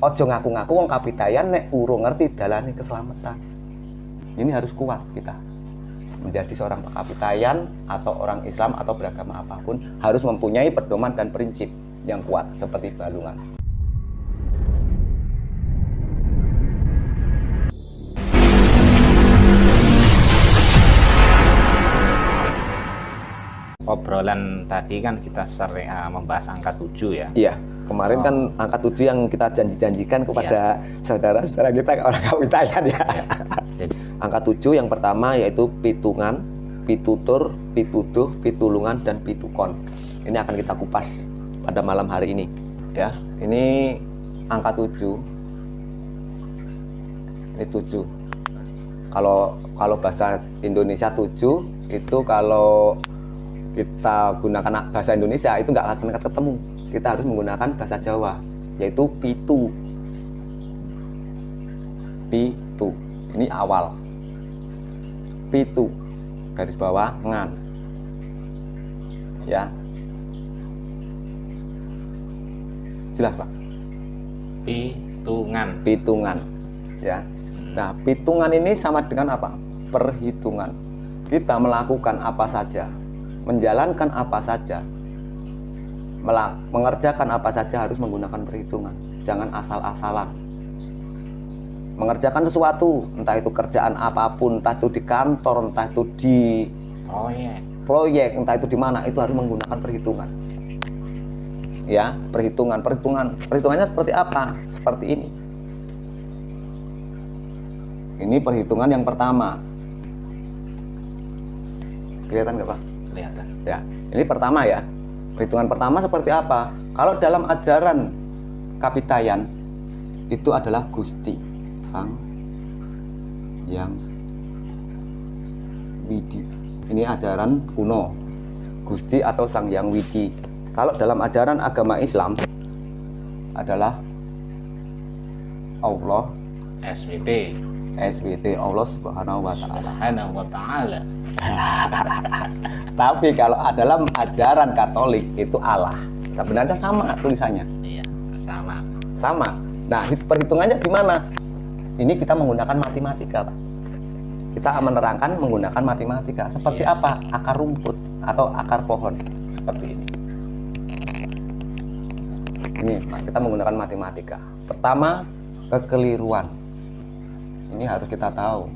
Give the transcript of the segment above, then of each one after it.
Ojo ngaku-ngaku wong kapitayan nek urung ngerti dalane keselamatan. Ini harus kuat kita. Menjadi seorang kapitayan atau orang Islam atau beragama apapun harus mempunyai pedoman dan prinsip yang kuat seperti Balungan. Obrolan tadi kan kita sering membahas angka 7 ya. Iya, kemarin kan angka 7 yang kita janjikan kepada saudara-saudara kita orang kapitayan ya. Jadi, angka 7 yang pertama yaitu pitungan, pitutur, pituduh, pitulungan, dan pitukon. Ini akan kita kupas pada malam hari ini. Ya, ini angka 7. Ini 7. Kalau bahasa Indonesia 7 itu kalau kita gunakan bahasa Indonesia itu nggak akan ketemu. Kita harus menggunakan bahasa Jawa, yaitu pitu. Pitu. Ini awal. Pitu. Garis bawah ngan. Ya. Jelas, Pak? pitungan. Pitungan. Ya. Nah, pitungan ini sama dengan apa? Perhitungan. Kita melakukan apa saja, menjalankan apa saja, mengerjakan apa saja harus menggunakan perhitungan. Jangan asal-asalan. Mengerjakan sesuatu, entah itu kerjaan apapun, entah itu di kantor, entah itu di proyek, entah itu di mana, itu harus menggunakan perhitungan. Ya, perhitungannya seperti apa? Seperti ini. Ini perhitungan yang pertama. Kelihatan nggak, Pak? Kelihatan. Ya, ini pertama ya. Perhitungan pertama seperti apa? Kalau dalam ajaran kapitayan itu adalah Gusti Sang Yang Widi. Ini ajaran kuno. Gusti atau Sang Yang Widi. Kalau dalam ajaran agama Islam adalah Allah SWT, Allah Subhanahu wa Ta'ala. Tapi kalau dalam ajaran Katolik itu Allah. Sebenarnya sama tulisannya. Iya, sama. Sama. Nah, perhitungannya gimana? Ini kita menggunakan matematika, Pak. Kita menerangkan menggunakan matematika. Seperti apa? Akar rumput atau akar pohon. Seperti ini. Ini, kita menggunakan matematika. Pertama, kekeliruan. Ini harus kita tahu.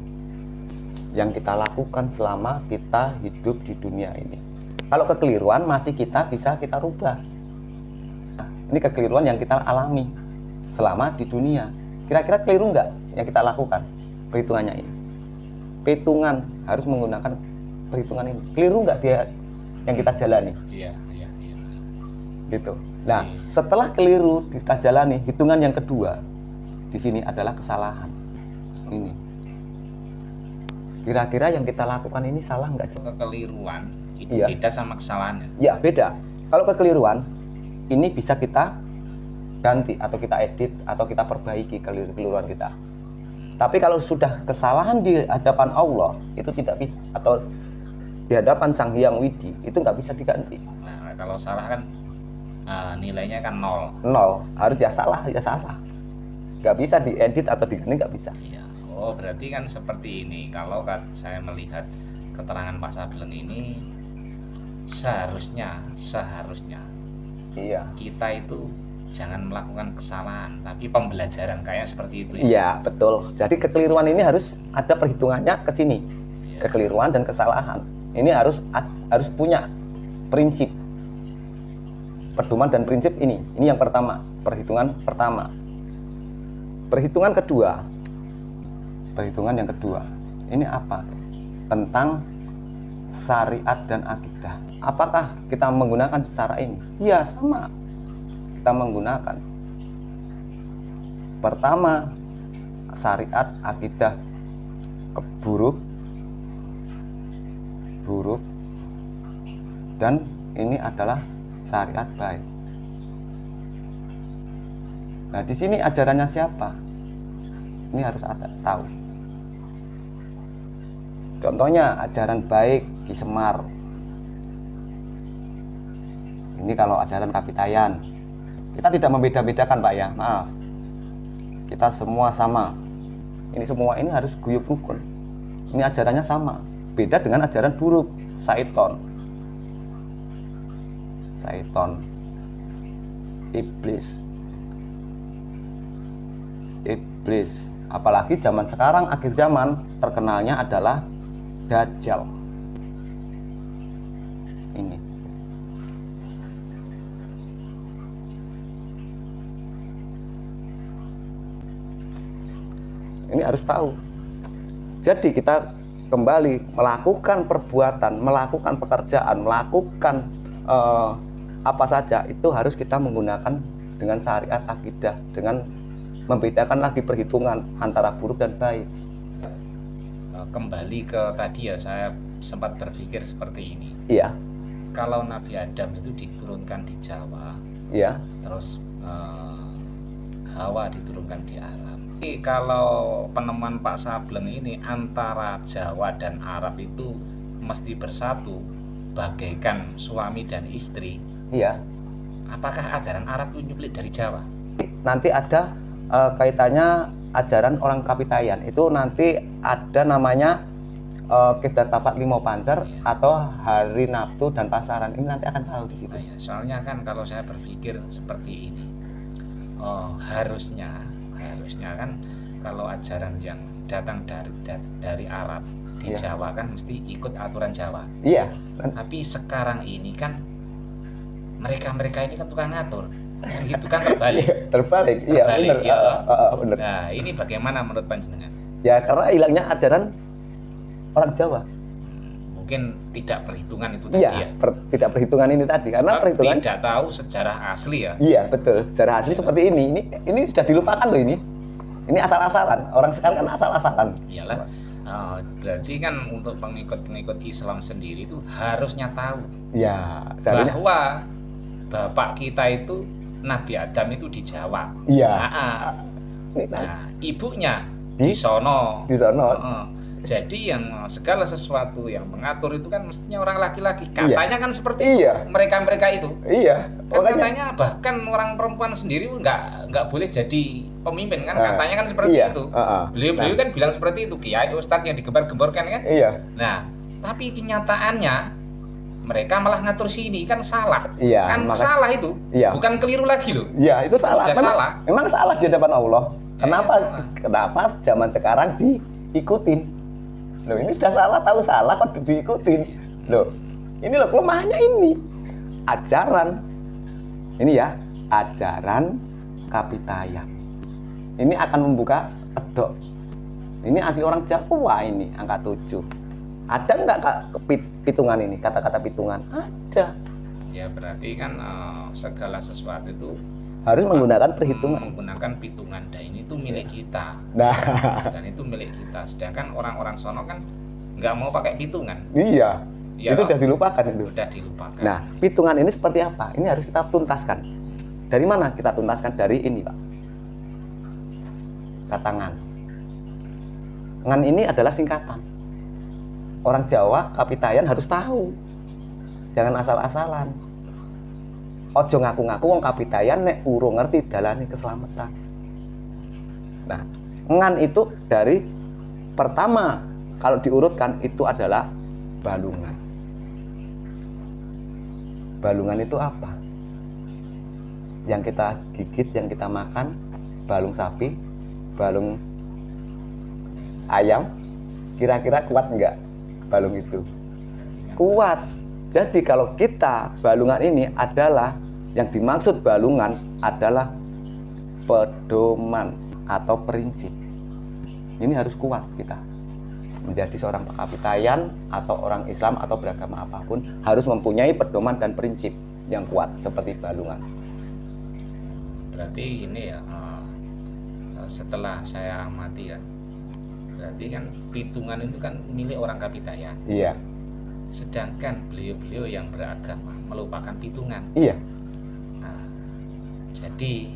Yang kita lakukan selama kita hidup di dunia ini. Kalau kekeliruan masih bisa kita rubah. Nah, ini kekeliruan yang kita alami selama di dunia. Kira-kira keliru nggak yang kita lakukan? Perhitungannya ini. Perhitungan harus menggunakan perhitungan ini. Keliru nggak dia yang kita jalani? Iya. Gitu. Nah, setelah keliru kita jalani, hitungan yang kedua di sini adalah kesalahan. Ini. Kira-kira yang kita lakukan ini salah nggak? Kekeliruan itu beda sama kesalahannya. Ya, beda. Kalau kekeliruan ini bisa kita ganti atau kita edit atau kita perbaiki kekeliruan kita. Tapi kalau sudah kesalahan di hadapan Allah itu tidak bisa, atau di hadapan Sang Hyang Widi itu nggak bisa diganti. Nah, kalau salah kan nilainya kan 0. Harus ya salah. Nggak bisa diedit atau diganti, nggak bisa. Iya. Oh, berarti kan seperti ini. Kalau saya melihat keterangan Pak Sableng ini, seharusnya Iya. kita itu jangan melakukan kesalahan, tapi pembelajaran kayak seperti itu. Iya, betul. Jadi kekeliruan ini harus ada perhitungannya ke sini. Iya. Kekeliruan dan kesalahan. Ini harus punya prinsip. Pedoman dan prinsip ini. Ini yang pertama, perhitungan pertama. Perhitungan yang kedua. Ini apa? Tentang syariat dan akidah. Apakah kita menggunakan secara ini? Iya, sama. Kita menggunakan. Pertama, syariat, akidah, buruk, dan ini adalah syariat baik. Nah, di sini ajarannya siapa? Ini harus tahu. Contohnya ajaran baik Ki Semar. Ini kalau ajaran kapitayan. Kita tidak membeda-bedakan, Pak ya, maaf. Kita semua sama. Ini semua ini harus guyub rukun. Ini ajarannya sama. Beda dengan ajaran buruk, syaiton. Syaiton. Iblis. Iblis. Apalagi zaman sekarang, akhir zaman, terkenalnya adalah Dajjal. Ini. Ini harus tahu. Jadi kita kembali melakukan perbuatan, melakukan pekerjaan, melakukan apa saja itu harus kita menggunakan dengan syariat akidah, dengan membedakan lagi perhitungan antara buruk dan baik. Kembali ke tadi ya, saya sempat berpikir seperti ini. Iya. Kalau Nabi Adam itu diturunkan di Jawa, Iya. terus Hawa diturunkan di Arab. Jadi kalau penemuan Pak Sableng ini antara Jawa dan Arab itu mesti bersatu bagaikan suami dan istri. Iya. Apakah ajaran Arab itu nyulik dari Jawa? Nanti ada kaitannya ajaran orang Kapitayan. Itu nanti ada namanya Kiblat Papat Limo Pancer atau Hari Naftu dan Pasaran. Ini nanti akan tahu di situ. Nah, ya, soalnya kan kalau saya berpikir seperti ini, harusnya kan kalau ajaran yang datang dari Arab di Iya. Jawa kan mesti ikut aturan Jawa. Iya. Tapi sekarang ini kan mereka ini kan tukang ngatur, gitu kan terbalik. Terbalik. Iya, Terbalik, benar. iya. Benar. Nah, ini bagaimana menurut panjenengan? Ya, karena hilangnya ajaran orang Jawa. Mungkin tidak perhitungan itu tadi ya. Iya, tidak perhitungan ini tadi. Karena Sebab perhitungan tidak tahu sejarah asli ya. iya, betul. Secara asli seperti ini. Ini sudah dilupakan loh ini. Ini asal-asalan. Orang sekarang kan asal-asalan. Iyalah. Berarti kan untuk pengikut-pengikut Islam sendiri itu harusnya tahu Ya, seharusnya. bahwa bapak kita itu Nabi Adam itu di Jawa. Iya. Nah, ibunya Di? di sono. Di sana. Jadi yang segala sesuatu yang mengatur itu kan mestinya orang laki-laki. Katanya kan seperti Iya. mereka itu. Iya. Kan Makanya katanya bahkan orang perempuan sendiri nggak boleh jadi pemimpin kan, katanya kan seperti iya. itu. Nah, Beliau kan bilang seperti itu, kiai ustadz yang digembar-gemborkan kan. iya. Nah, tapi kenyataannya mereka malah ngatur sini kan salah. Iya, Kan maka- salah itu. Iya. Bukan keliru lagi loh. Iya, itu salah. Sudah salah. Memang salah di hadapan Allah. Kenapa? salah. Kenapa zaman sekarang diikutin? Loh, ini sudah salah, tahu salah kok diikutin. Loh, ini loh kelemahannya ini. Ajaran. Ini ya, ajaran Kapitayan. Ini akan membuka pedok. Ini asli orang Jawa ini, angka 7. Ada nggak Kak pitungan ini, kata-kata pitungan? Ada. Ya berarti kan segala sesuatu itu Harus menggunakan perhitungan. menggunakan pitungan, dan ini tuh milik kita. Nah, Dan itu milik kita. Sedangkan orang-orang sono kan nggak mau pakai pitungan. iya. Ya, Itu sudah dilupakan itu. udah dilupakan. Nah, pitungan ini seperti apa? Ini harus kita tuntaskan. Dari mana kita tuntaskan? Dari ini, Pak. Kata ngan. Ngan ini adalah singkatan. Orang Jawa, Kapitayan harus tahu. Jangan asal-asalan. Ojo ngaku-ngaku wong Kapitayan nek urung ngerti dalane keselamatan. Nah, ngan itu dari pertama kalau diurutkan itu adalah balungan. Balungan itu apa? Yang kita gigit, yang kita makan, balung sapi, balung ayam, kira-kira kuat enggak balung itu? Kuat. Jadi kalau kita, balungan ini adalah, yang dimaksud balungan adalah pedoman atau prinsip. Ini harus kuat kita. Menjadi seorang Kapitayan atau orang Islam atau beragama apapun harus mempunyai pedoman dan prinsip yang kuat seperti balungan. Berarti ini ya, setelah saya amati ya, berarti kan pitungan itu kan milik orang Kapitayan. Iya. Sedangkan beliau-beliau yang beragama melupakan pitungan. Iya. Nah, jadi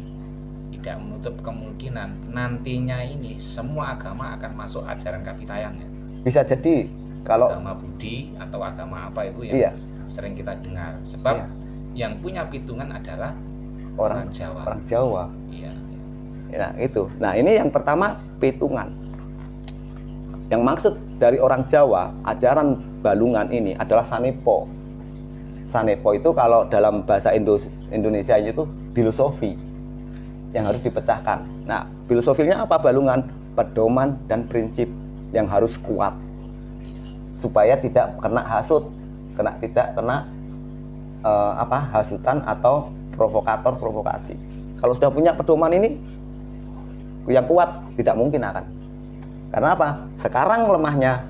tidak menutup kemungkinan nantinya ini semua agama akan masuk ajaran Kapitayan ya. Bisa jadi kalau Agama Budi atau agama apa itu yang iya, sering kita dengar. Sebab Iya. yang punya pitungan adalah orang Jawa. orang Jawa. Iya. Ya, itu. Nah, ini yang pertama pitungan. Yang maksud dari orang Jawa, ajaran balungan ini adalah sanepo. Sanepo itu kalau dalam bahasa Indonesia itu filosofi yang harus dipecahkan. Nah, filosofinya apa balungan? Pedoman dan prinsip yang harus kuat supaya tidak kena hasut, tidak kena hasutan atau provokator provokasi. Kalau sudah punya pedoman ini yang kuat, tidak mungkin akan. Karena apa? Sekarang lemahnya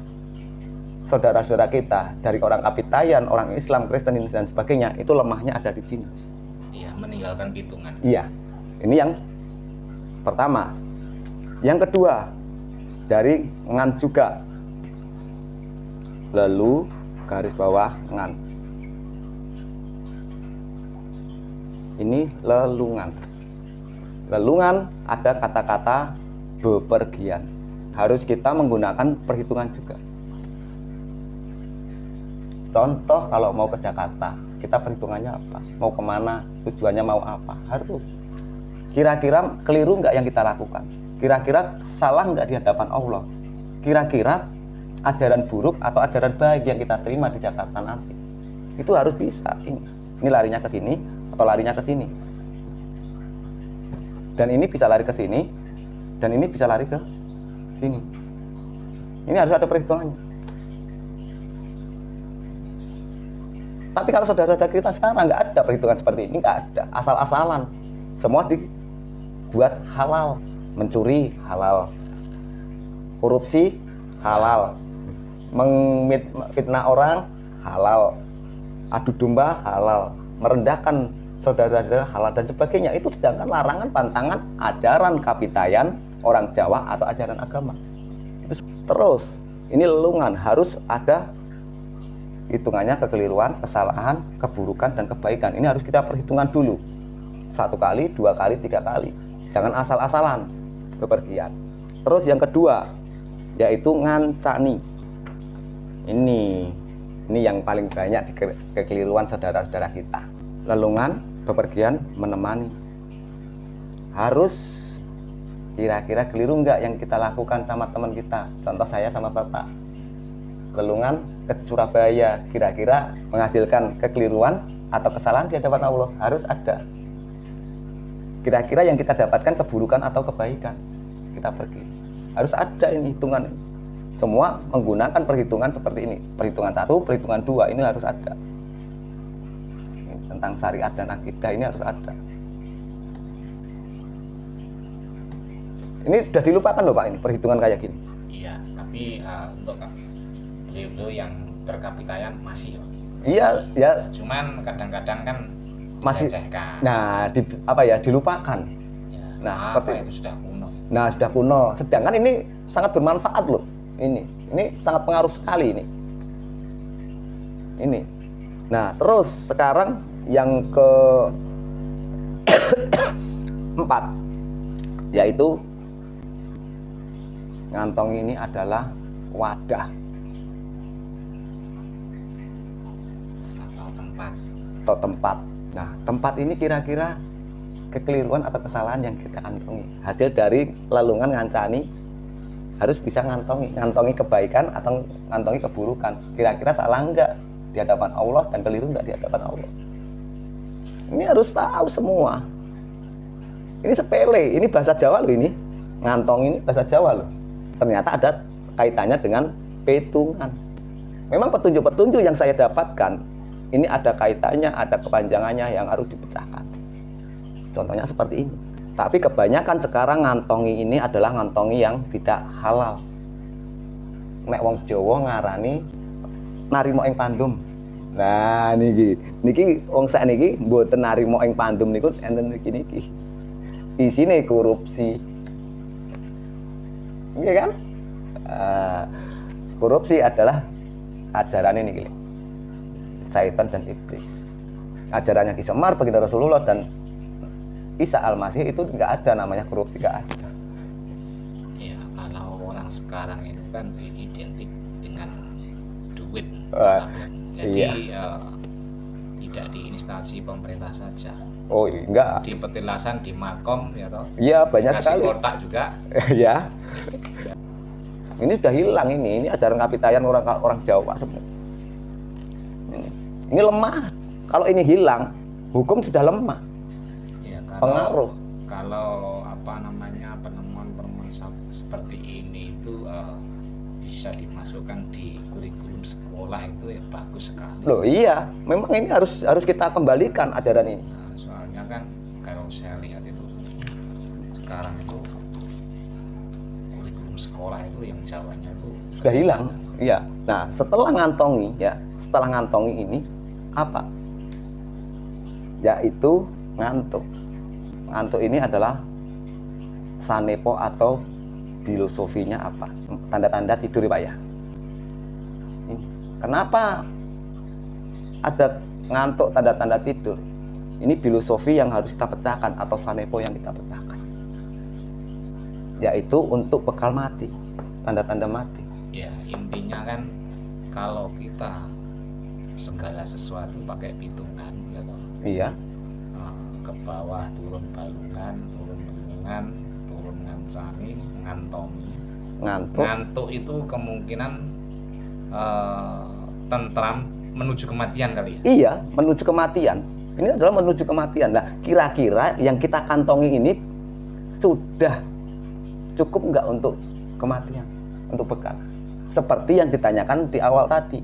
saudara-saudara kita dari orang Kapitayan, orang Islam, Kristen dan sebagainya, itu lemahnya ada di sini. Iya, meninggalkan pitungan. Iya. Ini yang pertama. Yang kedua, dari ngan juga. Lalu garis bawah ngan. Ini lelungan. Lelungan ada kata-kata bepergian. Harus kita menggunakan perhitungan juga. Contoh kalau mau ke Jakarta, kita perhitungannya apa? Mau kemana? Tujuannya mau apa? Harus. Kira-kira keliru nggak yang kita lakukan? Kira-kira salah nggak di hadapan Allah? Kira-kira ajaran buruk atau ajaran baik yang kita terima di Jakarta nanti? Itu harus bisa. Ini larinya ke sini atau larinya ke sini. Dan ini bisa lari ke sini, dan ini bisa lari ke sini. Ini harus ada perhitungannya. Tapi kalau saudara-saudara kita sekarang nggak ada perhitungan seperti ini, nggak ada, asal-asalan. Semua dibuat halal, mencuri halal, korupsi halal, fitnah orang halal, adu domba halal, merendahkan saudara-saudara halal dan sebagainya. Itu sedangkan larangan pantangan ajaran Kapitayan, orang Jawa atau ajaran agama. Itu terus ini lelungan, harus ada hitungannya, kekeliruan, kesalahan, keburukan dan kebaikan. Ini harus kita perhitungan dulu. 1 kali, 2 kali, 3 kali. Jangan asal-asalan bepergian. Terus yang kedua yaitu ngancani. Ini yang paling banyak kekeliruan saudara-saudara kita. Lelungan, bepergian, menemani. Harus kira-kira keliru nggak yang kita lakukan sama teman kita. Contoh saya sama Bapak. Lelungan ke Surabaya, kira-kira menghasilkan kekeliruan atau kesalahan di hadapan Allah. Harus ada. Kira-kira yang kita dapatkan keburukan atau kebaikan. Kita pergi. Harus ada ini hitungan. Semua menggunakan perhitungan seperti ini. Perhitungan 1, perhitungan 2, ini harus ada. Tentang syariat dan akidah ini harus ada. Ini sudah dilupakan loh Pak, ini perhitungan kayak gini. Iya, tapi untuk beliau yang berkapitayan masih. Iya, ya. Cuman kadang-kadang kan masih. Dilecehkan. Nah, dilupakan. Ya, nah, seperti itu sudah kuno. Nah, sudah kuno. Sedangkan ini sangat bermanfaat loh. Ini sangat pengaruh sekali ini. Ini. Nah, terus sekarang yang ke 4 yaitu ngantong ini adalah wadah atau tempat. Nah, tempat ini kira-kira kekeliruan atau kesalahan yang kita kantongi. Hasil dari lelungan ngancani harus bisa ngantongi kebaikan atau ngantongi keburukan. Kira-kira salah enggak di hadapan Allah dan keliru enggak di hadapan Allah. Ini harus tahu semua. Ini sepele, ini bahasa Jawa loh ini. Ngantong ini bahasa Jawa loh. Ternyata ada kaitannya dengan petungan. Memang petunjuk-petunjuk yang saya dapatkan ini ada kaitannya, ada kepanjangannya yang harus dipecahkan. Contohnya seperti ini. Tapi kebanyakan sekarang ngantongi ini adalah ngantongi yang tidak halal. Nek wong Jawa ngarani narimo ing pandum. Nah niki wong sakniki mboten narimo ing pandum niku enten niki. Isine korupsi. Iya kan? Korupsi adalah ajaran ini Syaitan dan iblis. Ajarannya Ki Semar, baginda Rasulullah dan Isa Al-Masih itu nggak ada namanya korupsi, nggak ada. Ya, kalau orang sekarang itu kan identik dengan duit. Jadi iya. Tidak di instansi pemerintah saja. Oh enggak. Di petilasan, di makom ya toh. Iya banyak Kasih sekali. kotak juga. Ya. Ini sudah hilang ini ajaran kapitayan orang Jawa semua. Ini lemah. Kalau ini hilang, hukum sudah lemah. Ya, Pengaruh. Kalau apa namanya penemuan-penemuan seperti ini itu bisa dimasukkan di kurikulum sekolah itu ya bagus sekali. Loh iya, memang ini harus kita kembalikan ajaran ini. Nah, soalnya kan kalau saya lihat itu sekarang itu kurikulum sekolah itu yang Jawanya itu Sudah hilang. Iya. Nah, setelah ngantongi ini apa? Yaitu ngantuk. Ngantuk ini adalah sanepo atau filosofinya apa? Tanda-tanda tidur Pak ya. Kenapa ada ngantuk tanda-tanda tidur? Ini filosofi yang harus kita pecahkan atau sanepo yang kita pecahkan. Yaitu untuk bekal mati, tanda-tanda mati. ya intinya kan kalau kita segala sesuatu pakai hitungan ya toh. Iya. Ke bawah turun balungan, turun bendungan, turun ngancani, ngantongi. Ngantuk itu kemungkinan tentram menuju kematian kali ya. Iya, menuju kematian. Ini adalah menuju kematian. Nah, kira-kira yang kita kantongi ini sudah cukup nggak untuk kematian, untuk bekal? Seperti yang ditanyakan di awal tadi,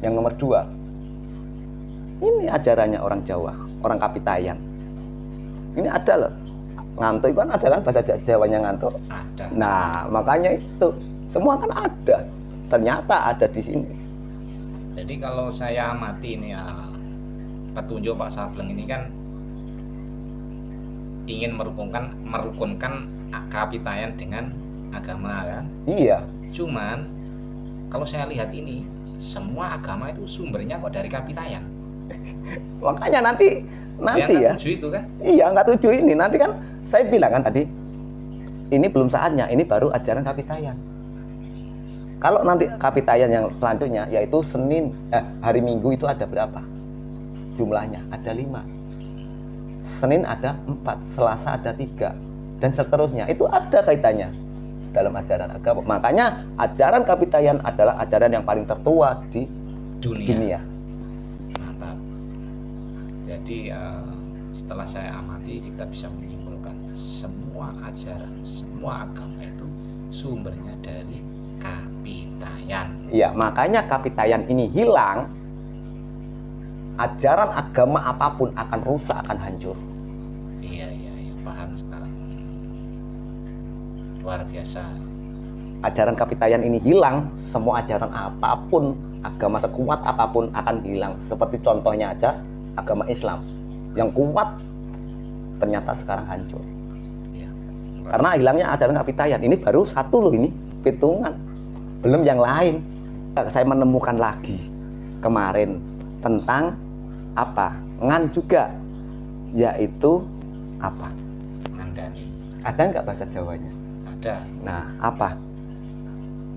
yang nomor 2. Ini ajarannya orang Jawa, orang kapitayan. Ini ada loh. Ngantuk itu kan ada kan bahasa Jawanya ngantuk. Ada. Nah, makanya itu semua kan ada. Ternyata ada di sini. Jadi kalau saya amati ini ya petunjuk Pak Sableng ini kan ingin merukunkan kapitayan dengan agama kan. Iya. Cuman kalau saya lihat ini semua agama itu sumbernya kok dari kapitayan. Makanya nanti ya. Tujuh itu kan? Iya, nggak tujuh ini. Nanti kan saya bilang kan tadi, ini belum saatnya, ini baru ajaran kapitayan. Kalau nanti kapitayan yang selanjutnya, yaitu hari Minggu itu ada berapa? Jumlahnya ada 5. Senin ada 4, Selasa ada 3, dan seterusnya. Itu ada kaitannya dalam ajaran agama. Makanya ajaran kapitayan adalah ajaran yang paling tertua di dunia. Mantap. Jadi setelah saya amati kita bisa menyimpulkan semua ajaran, semua agama itu sumbernya dari kapitayan. Iya, makanya kapitayan ini hilang, ajaran agama apapun akan rusak, akan hancur. Iya, paham sekarang. Luar biasa. Ajaran kapitayan ini hilang, semua ajaran apapun, agama sekuat apapun akan hilang. Seperti contohnya aja agama Islam yang kuat ternyata sekarang hancur. Ya. Karena hilangnya ajaran kapitayan. Ini baru satu loh, ini hitungan, belum yang lain. Saya menemukan lagi kemarin tentang apa? Ngan juga, yaitu apa? Ngandani. Ada nggak bahasa Jawanya? Ada. Nah, apa?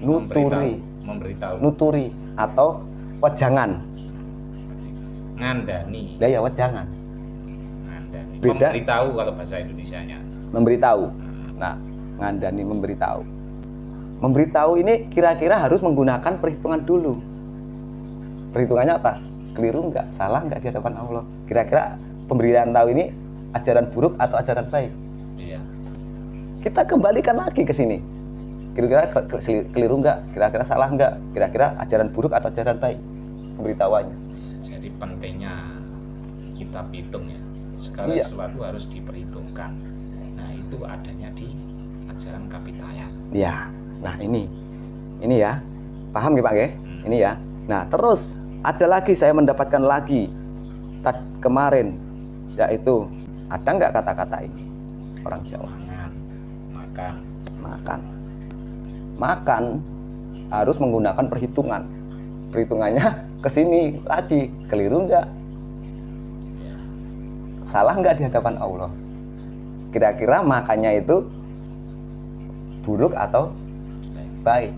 Nuturi. Memberitahu. Nuturi atau wejangan. Ngandani. Ya wejangan. Ngandani. Beda. Memberitahu kalau bahasa Indonesianya. Memberitahu. Nah, ngandani memberitahu. Memberitahu ini kira-kira harus menggunakan perhitungan dulu. Perhitungannya apa? Keliru nggak? Salah nggak di hadapan Allah? Kira-kira pemberitaan tahu ini ajaran buruk atau ajaran baik? Iya. Kita kembalikan lagi ke sini. Kira-kira keliru nggak? Kira-kira salah nggak? Kira-kira ajaran buruk atau ajaran baik? Pemberitahuannya. Jadi pentingnya kita hitung ya. Segala sesuatu harus diperhitungkan. Nah, itu adanya di ajaran kapitayan. Ya. Nah, ini ya. Paham nggih Pak nggih? Ini ya. Nah, terus ada lagi, saya mendapatkan lagi kemarin, yaitu ada nggak kata-kata ini orang Jawa? Makan harus menggunakan perhitungan. Perhitungannya ke sini lagi, keliru nggak? Salah nggak di hadapan Allah? Kira-kira makannya itu buruk atau baik?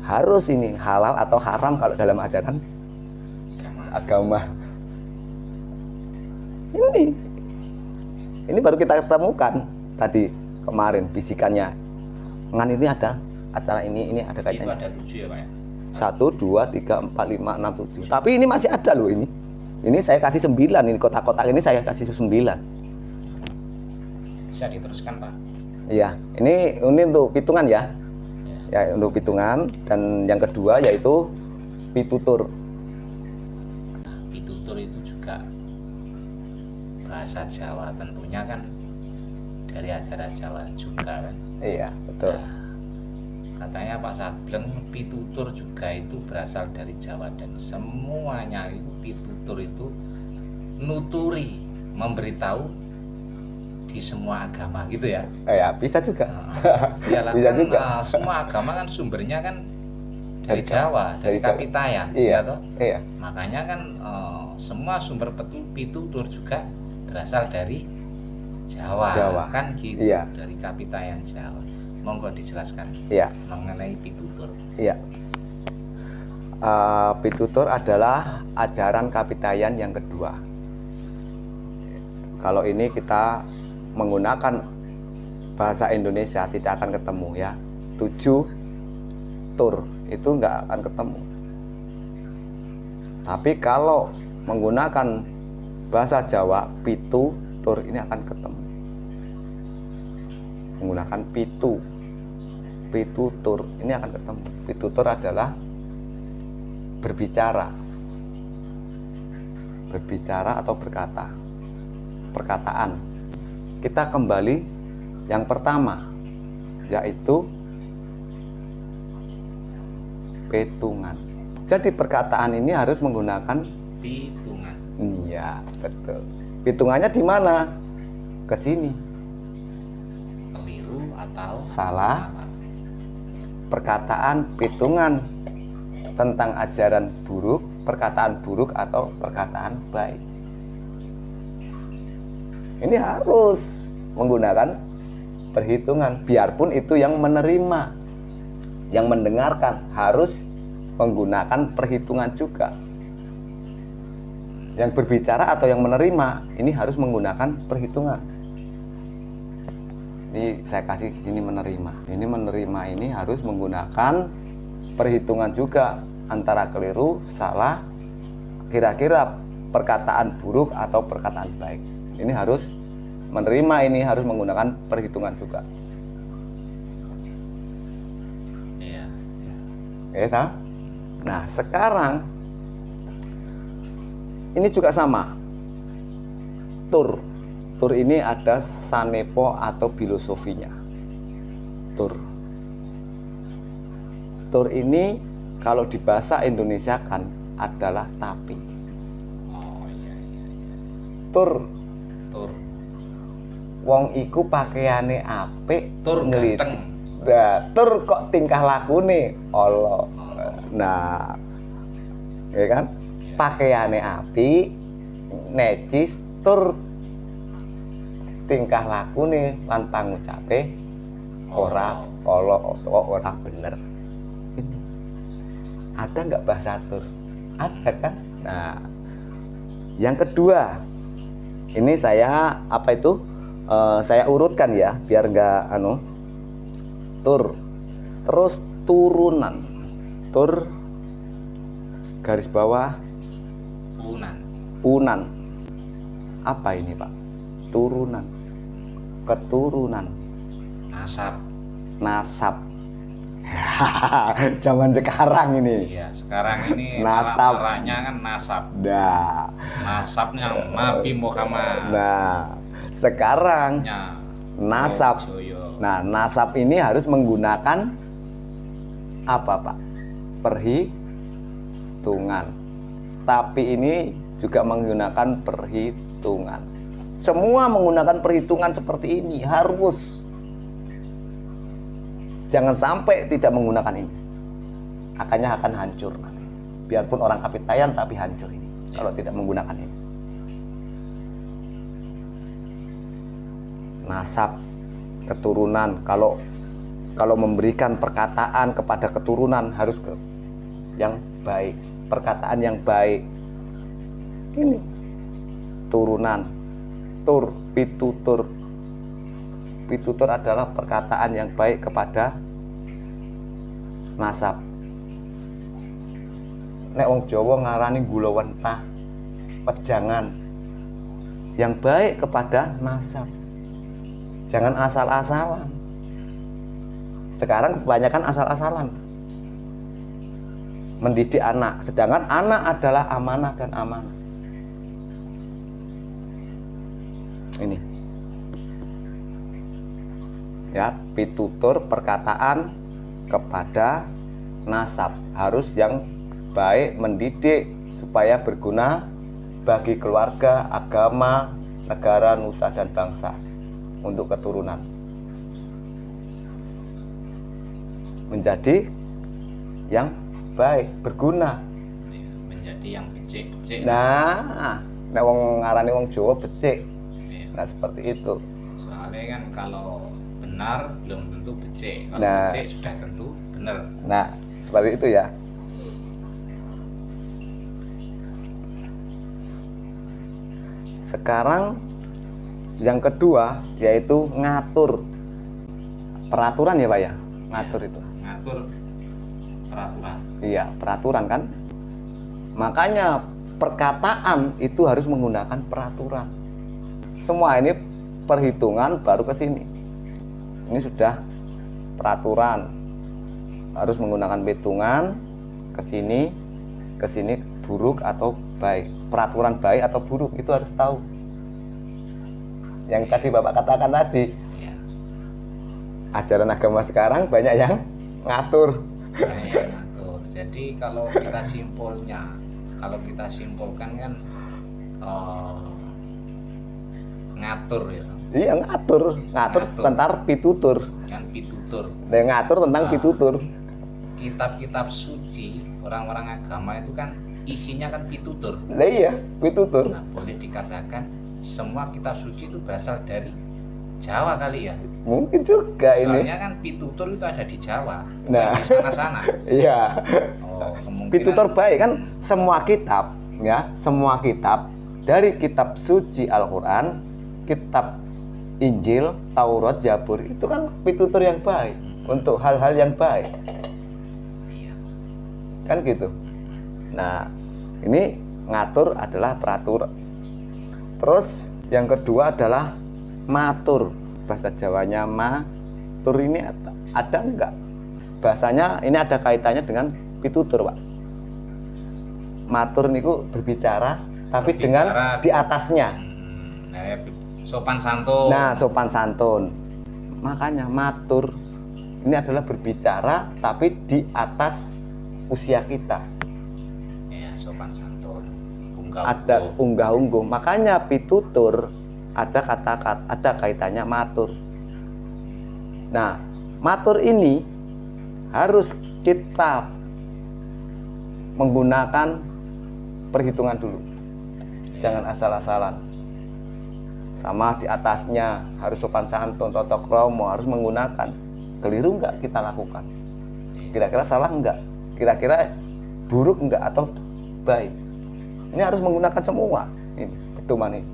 Harus ini halal atau haram kalau dalam ajaran agama. Ini baru kita ketemukan tadi kemarin bisikannya. Ngan ini ada acara ini ada Itu kaitannya. ada 7 ya Pak ya? 1, 2, 3, 4, 5, 6, 7. Tapi ini masih ada loh ini. Ini saya kasih 9, ini kotak-kotak ini saya kasih 9. Bisa diteruskan Pak? Iya, ini untuk hitungan ya. Ya. Ya, untuk hitungan. Dan yang kedua yaitu pitutur. Pitutur itu juga bahasa Jawa, tentunya kan dari ajaran Jawa juga kan. Iya, betul. Nah, katanya Pak Sableng pitutur juga itu berasal dari Jawa, dan semuanya itu pitutur itu nuturi, memberitahu di semua agama gitu ya. Ya, bisa juga. Iyalah Bisa kan, juga. semua agama kan sumbernya kan dari Dari Jawa, dari dari Jawa. Kapitayan, Iya. ya toh? Iya. Makanya kan semua sumber pitutur juga berasal dari Jawa, Jawa. kan gitu, Iya. dari Kapitayan Jawa. Monggo dijelaskan Iya. mengenai pitutur. Iya. Pitutur adalah ajaran Kapitayan yang kedua. Kalau ini kita menggunakan bahasa Indonesia tidak akan ketemu ya. 7 tur itu nggak akan ketemu. Tapi kalau menggunakan bahasa Jawa, pitu tur ini akan ketemu. Menggunakan pitutur ini akan ketemu. Pitutur adalah berbicara atau berkata, perkataan. Kita kembali yang pertama, yaitu petungan. Jadi perkataan ini harus menggunakan Pitungan. iya, betul. Hitungannya di mana? Ke sini. Keliru atau Salah. Perkataan pitungan tentang ajaran buruk, perkataan buruk atau perkataan baik. Ini harus menggunakan perhitungan, biarpun itu yang menerima, yang mendengarkan harus menggunakan perhitungan juga. Yang berbicara atau yang menerima ini harus menggunakan perhitungan. Ini saya kasih di sini menerima. Ini menerima ini harus menggunakan perhitungan juga antara keliru, salah, kira-kira perkataan buruk atau perkataan baik. Ini harus menerima, ini harus menggunakan perhitungan juga. Iya. Ya, nah sekarang ini juga sama. Tur ini ada sanepo atau filosofinya. Tur ini kalau di bahasa Indonesia kan adalah tapi. Oh iya. Tur Tur wong iku pakaiane apik, Tur ngelit. ganteng. Nah, tur kok tingkah lakune Allah. Nah, ya kan? Pakaiane apik, necis, tur tingkah lakune lan pangucape ora bener. Ada nggak bahasa tur? Ada kan? Nah, yang kedua, ini saya saya urutkan ya, biar nggak tur, terus turunan, tur garis bawah unan. Apa ini Pak? Turunan, keturunan, nasab. Zaman sekarang ini. Iya, sekarang ini Nasab. arahnya kan nasab. Nah, Nasabnya Nabi Muhammad. nah sekarang nasab. Joyo. Nah, nasab ini harus menggunakan apa Pak? Perhitungan. Tapi ini juga menggunakan perhitungan. Semua menggunakan perhitungan seperti ini harus. Jangan sampai tidak menggunakan ini. Akannya akan hancur nanti. Biarpun orang Kapitayan tapi hancur ini kalau tidak menggunakan ini. Nasab, keturunan. Kalau memberikan perkataan kepada keturunan harus yang baik, perkataan yang baik. Ini turunan, pitutur. Pitutur adalah perkataan yang baik kepada nasab. Nek wong Jawa ngarani gulawentah, pejangan. Yang baik kepada nasab. Jangan asal-asalan. Sekarang kebanyakan asal-asalan mendidik anak, sedangkan anak adalah amanah dan amanah. Ini ya, pitutur perkataan kepada nasab harus yang baik, mendidik supaya berguna bagi keluarga, agama, negara, nusa dan bangsa, untuk keturunan menjadi yang baik, berguna, menjadi yang becik-becik. Nah, nek wong ngarani wong Jawa becik. Nah, seperti itu. Soalnya kan kalau benar belum tentu becik, kalau Nah, becik sudah tentu benar. Nah, seperti itu ya. Sekarang yang kedua yaitu ngatur. Peraturan ya Pak ya? Ngatur itu. Ngatur peraturan. Iya, peraturan kan. Makanya perkataan itu harus menggunakan peraturan. Semua ini perhitungan baru ke sini. Ini sudah peraturan. Harus menggunakan hitungan ke sini buruk atau baik. Peraturan baik atau buruk itu harus tahu. Yang tadi Bapak katakan tadi, Ya. ajaran agama sekarang banyak yang ngatur. Banyak yang ngatur. Jadi kalau kita simpulkan kan ngatur ya. Iya, ngatur tentang pitutur. Kan pitutur. Dan ngatur tentang pitutur. Kitab-kitab suci orang-orang agama itu kan isinya kan pitutur. Lah iya, pitutur. Nah, boleh dikatakan semua kitab suci itu berasal dari Jawa kali ya. Mungkin juga ini. Soalnya kan pitutur itu ada di Jawa, Nah, di sana-sana. iya. Oh, kemungkinan Pitutur baik kan semua kitab ya, semua kitab dari kitab suci Al-Qur'an, kitab Injil, Taurat, Zabur itu kan pitutur yang baik untuk hal-hal yang baik. Iya. Kan gitu. Nah, ini ngatur adalah peraturan. Terus yang kedua adalah matur. Bahasa Jawanya matur ini ada enggak? Bahasanya ini ada kaitannya dengan pitutur, Pak. Matur niku berbicara tapi dengan di atasnya. Sopan santun. Nah, sopan santun. Makanya matur ini adalah berbicara tapi di atas usia kita. Ya, sopan santun. Ada unggah-ungguh. Makanya pitutur ada kata-kata, ada kaitannya matur. Nah, matur ini harus kita menggunakan perhitungan dulu. Jangan asal-asalan. Sama di atasnya harus sopan santun, tata krama, harus menggunakan. Keliru enggak kita lakukan? Kira-kira salah enggak? Kira-kira buruk enggak atau baik? Ini harus menggunakan semua. Ini pedoman ini.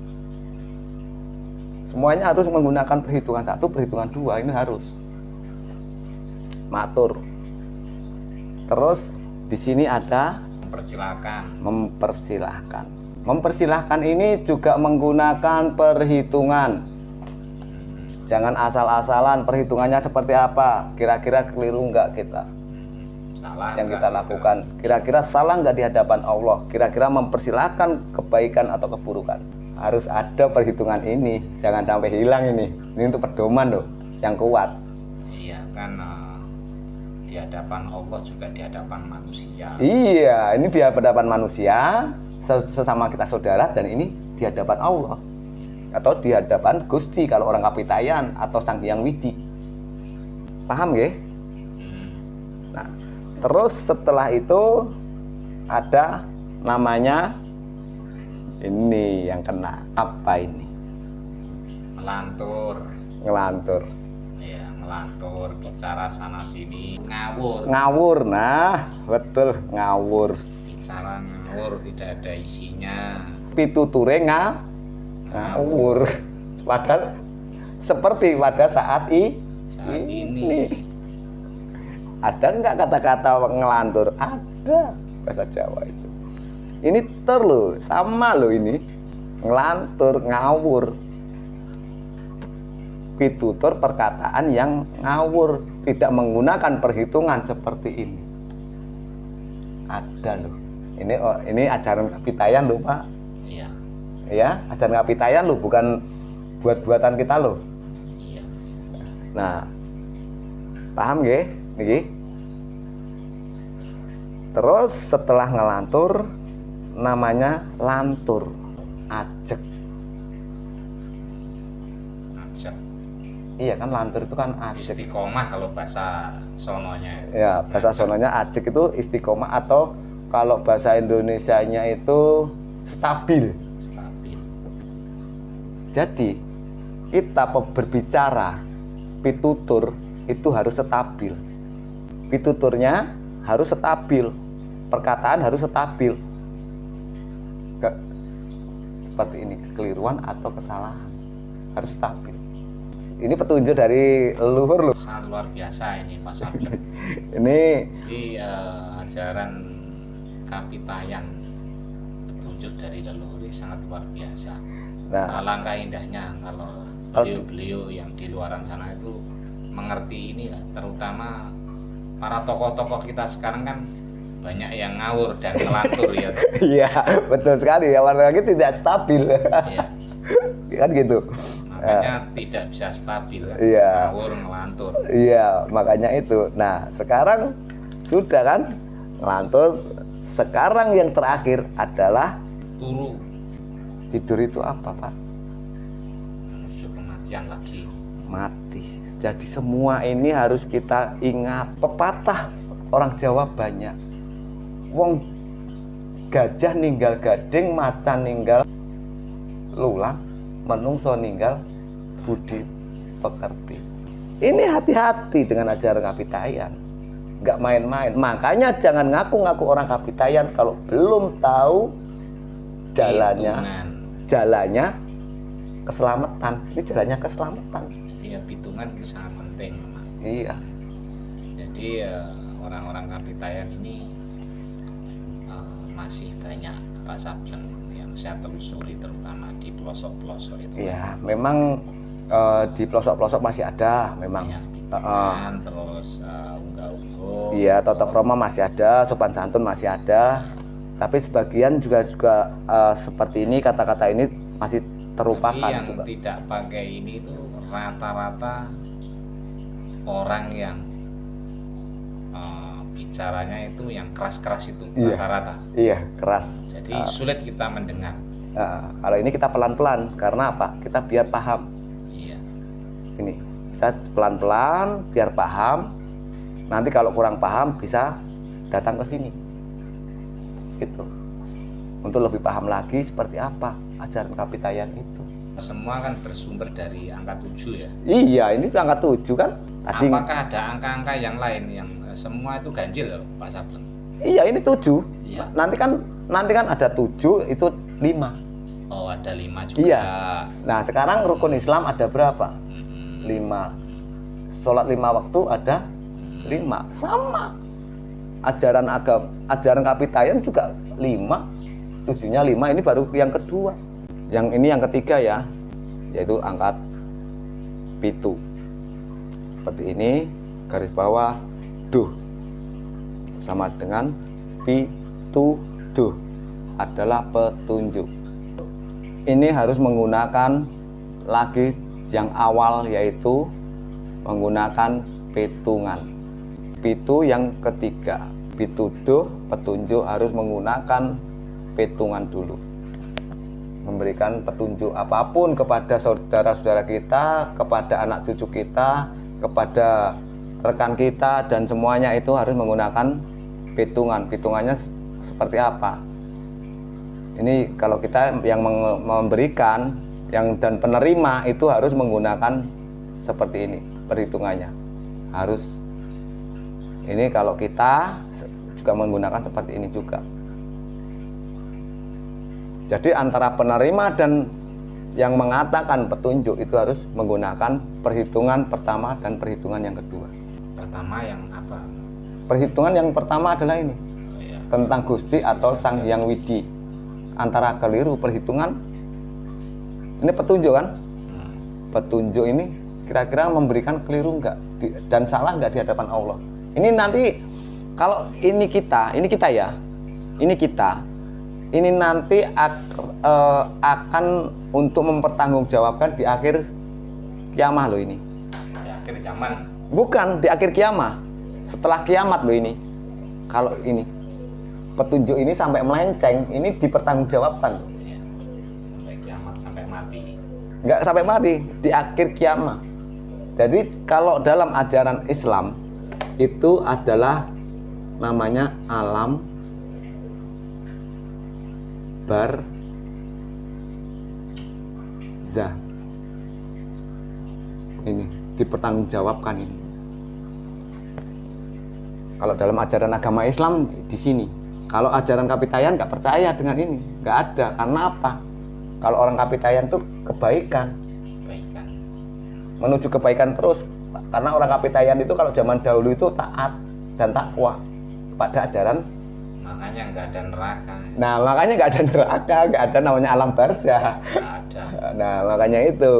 Semuanya harus menggunakan perhitungan 1, perhitungan 2, ini harus. Matur. Terus di sini ada mempersilahkan. Mempersilahkan ini juga menggunakan perhitungan. Jangan asal-asalan, perhitungannya seperti apa? Kira-kira keliru enggak kita? Salah yang kita lakukan. Kira-kira salah enggak di hadapan Allah? Kira-kira mempersilahkan kebaikan atau keburukan? Harus ada perhitungan ini. Jangan sampai hilang ini. Ini untuk pedoman loh, yang kuat. Iya kan, di hadapan Allah juga di hadapan manusia. Iya, ini di hadapan manusia, sesama kita saudara, dan ini di hadapan Allah atau di hadapan Gusti kalau orang Kapitayan atau Sang Hyang Widi. Paham ya? Nah, terus setelah itu ada namanya ini yang kena. Apa ini? Melantur. Ngelantur. Ya, melantur, bicara sana sini, ngawur. Ngawur, nah betul, ngawur. Bicara ngawur, tidak ada isinya. Pituture ngawur. Padahal seperti pada saat ini. Ada nggak kata-kata ngelantur? Ada bahasa Jawa itu. Ini loh, sama loh ini. Ngelantur, ngawur. Pitutur perkataan yang ngawur, tidak menggunakan perhitungan seperti ini. Ada loh. Ini ajaran Kapitayan loh, Pak. Iya. Ya, ajaran Kapitayan loh, bukan buat-buatan kita loh. Iya. Nah, paham nggih? Niki. Terus setelah ngelantur namanya lantur, ajeg. Ajeg. Iya kan, lantur itu kan ajeg. Istiqomah kalau bahasa sononya. Ya, bahasa sononya ajeg itu istiqomah, atau kalau bahasa Indonesianya itu stabil. Stabil. Jadi kita berbicara pitutur itu harus stabil. Pituturnya harus stabil, perkataan harus stabil. Seperti ini, kekeliruan atau kesalahan harus stabil. Ini petunjuk dari leluhur loh. Sangat luar biasa ini Pak Sableng. Ini Jadi ajaran Kapitayan, petunjuk dari leluhur sangat luar biasa. nah, Alangkah indahnya kalau beliau-beliau yang di luaran sana itu mengerti ini ya, terutama para tokoh-tokoh kita sekarang kan banyak yang ngawur dan ngelantur ya. iya betul sekali ya, apalagi tidak stabil. Iya. Kan gitu. Makanya tidak bisa stabil kan? Iya. Ngawur ngelantur. Iya, makanya itu. Nah, sekarang sudah kan ngelantur. Sekarang yang terakhir adalah Turu, tidur itu apa, Pak? menuju kematian lagi. Mati. Jadi semua ini harus kita ingat. Pepatah orang Jawa banyak. Wong gajah ninggal gading, macan ninggal lulang, menungso ninggal budi pekerti. Ini hati-hati dengan ajaran Kapitayan. Nggak main-main. Makanya jangan ngaku-ngaku orang Kapitayan kalau belum tahu jalannya keselamatan. Ini jalannya keselamatan. Jadi ya pitungan itu sangat penting memang. Iya. Jadi orang-orang Kapitayan ini masih banyak Pak Sableng yang saya telusuri, terutama di pelosok-pelosok itu. Iya, memang di pelosok-pelosok masih ada, memang. Banyak pitungan, terus unggah-ungguh. Iya, tata krama masih ada, sopan santun masih ada. Tapi sebagian juga seperti ini, kata-kata ini masih terlupakan. Tapi yang juga tidak pakai ini itu rata-rata orang yang bicaranya itu yang keras-keras itu, Iya. rata-rata. Iya, keras. Jadi sulit kita mendengar. Kalau ini kita pelan-pelan, karena apa? Kita biar paham. Iya. Ini kita pelan-pelan biar paham. Nanti kalau kurang paham bisa datang ke sini. Gitu. Untuk lebih paham lagi seperti apa ajaran Kapitayan itu. Semua kan bersumber dari angka 7 ya. Iya, ini angka 7 kan. Tadi, Apakah ada angka-angka yang lain yang semua itu ganjil loh Pak Sableng? iya, ini 7. Iya. Nanti kan ada 7 itu 5. Oh, ada 5 juga. Iya. Nah, sekarang rukun Islam ada berapa? 5. Sholat 5 waktu ada 5. Sama. Ajaran Kapitayan juga 5. 7-nya 5, ini baru yang kedua. Yang ini yang ketiga ya, yaitu angkat pitu. Seperti ini, garis bawah duh. Sama dengan pituduh adalah petunjuk. Ini harus menggunakan lagi yang awal, yaitu menggunakan petungan. Pitu yang ketiga, pituduh, petunjuk harus menggunakan petungan dulu. Memberikan petunjuk apapun kepada saudara-saudara kita, kepada anak cucu kita, kepada rekan kita, dan semuanya itu harus menggunakan petungan. Petungannya seperti apa? Ini kalau kita yang memberikan dan penerima itu harus menggunakan seperti ini perhitungannya. Harus ini, kalau kita juga menggunakan seperti ini juga. Jadi antara penerima dan yang mengatakan petunjuk itu harus menggunakan perhitungan pertama dan perhitungan yang kedua. Pertama yang apa? Perhitungan yang pertama adalah ini, Oh, ya. tentang Gusti atau Sang Hyang Widi. Antara keliru perhitungan, ini petunjuk kan? Petunjuk ini kira-kira memberikan keliru enggak dan salah enggak di hadapan Allah. Ini nanti kalau ini kita ya, ini nanti akan untuk mempertanggungjawabkan di akhir kiamah loh ini. Di akhir zaman. Bukan di akhir kiamah, setelah kiamat loh ini. Kalau ini petunjuk ini sampai melenceng, ini dipertanggungjawabkan. Ya. Sampai kiamat, sampai mati. Nggak sampai mati, di akhir kiamat. Jadi kalau dalam ajaran Islam itu adalah namanya alam barzah. Ini dipertanggungjawabkan ini. Kalau dalam ajaran agama Islam di sini. Kalau ajaran Kapitayan nggak percaya dengan ini, nggak ada. Karena apa? Kalau orang Kapitayan itu kebaikan, menuju kebaikan terus. Karena orang Kapitayan itu kalau zaman dahulu itu taat dan takwa pada ajaran. Makanya nggak ada neraka. Nah, makanya nggak ada neraka, nggak ada namanya alam barzah. Nggak ada. Nah, makanya itu.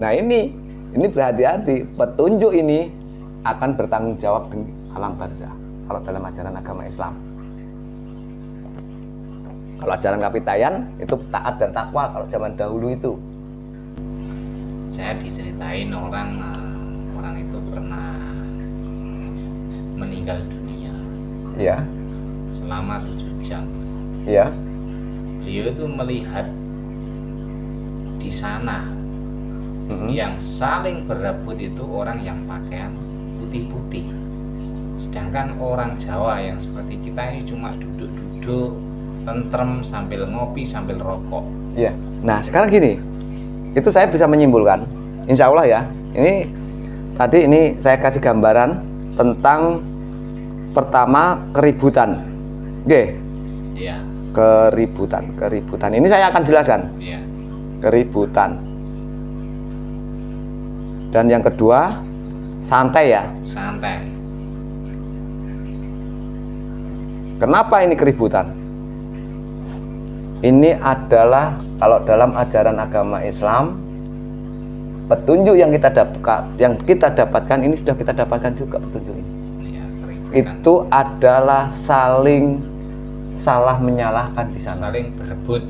Nah, ini berhati-hati. Petunjuk ini akan bertanggung jawab di alam barzah. Kalau dalam ajaran agama Islam. Kalau ajaran Kapitayan itu taat dan takwa kalau zaman dahulu itu. Saya diceritain orang itu pernah meninggal dunia Iya. selama 7 jam. Iya. Beliau itu melihat di sana Mm-mm. yang saling berebut itu orang yang pakaian putih-putih. Sedangkan orang Jawa yang seperti kita ini cuma duduk-duduk, tentrem sambil ngopi sambil rokok. Iya. Nah, sekarang gini. Itu saya bisa menyimpulkan. Insya Allah ya. Ini tadi ini saya kasih gambaran tentang pertama keributan. Oke. Iya. Keributan. Ini saya akan jelaskan. Iya. Keributan. Dan yang kedua santai ya. Santai. Kenapa ini keributan? Ini adalah kalau dalam ajaran agama Islam, petunjuk yang kita dapatkan ini sudah kita dapatkan juga petunjuk ini. Iya, keributan. Itu adalah saling salah menyalahkan di sana. Saling berebut.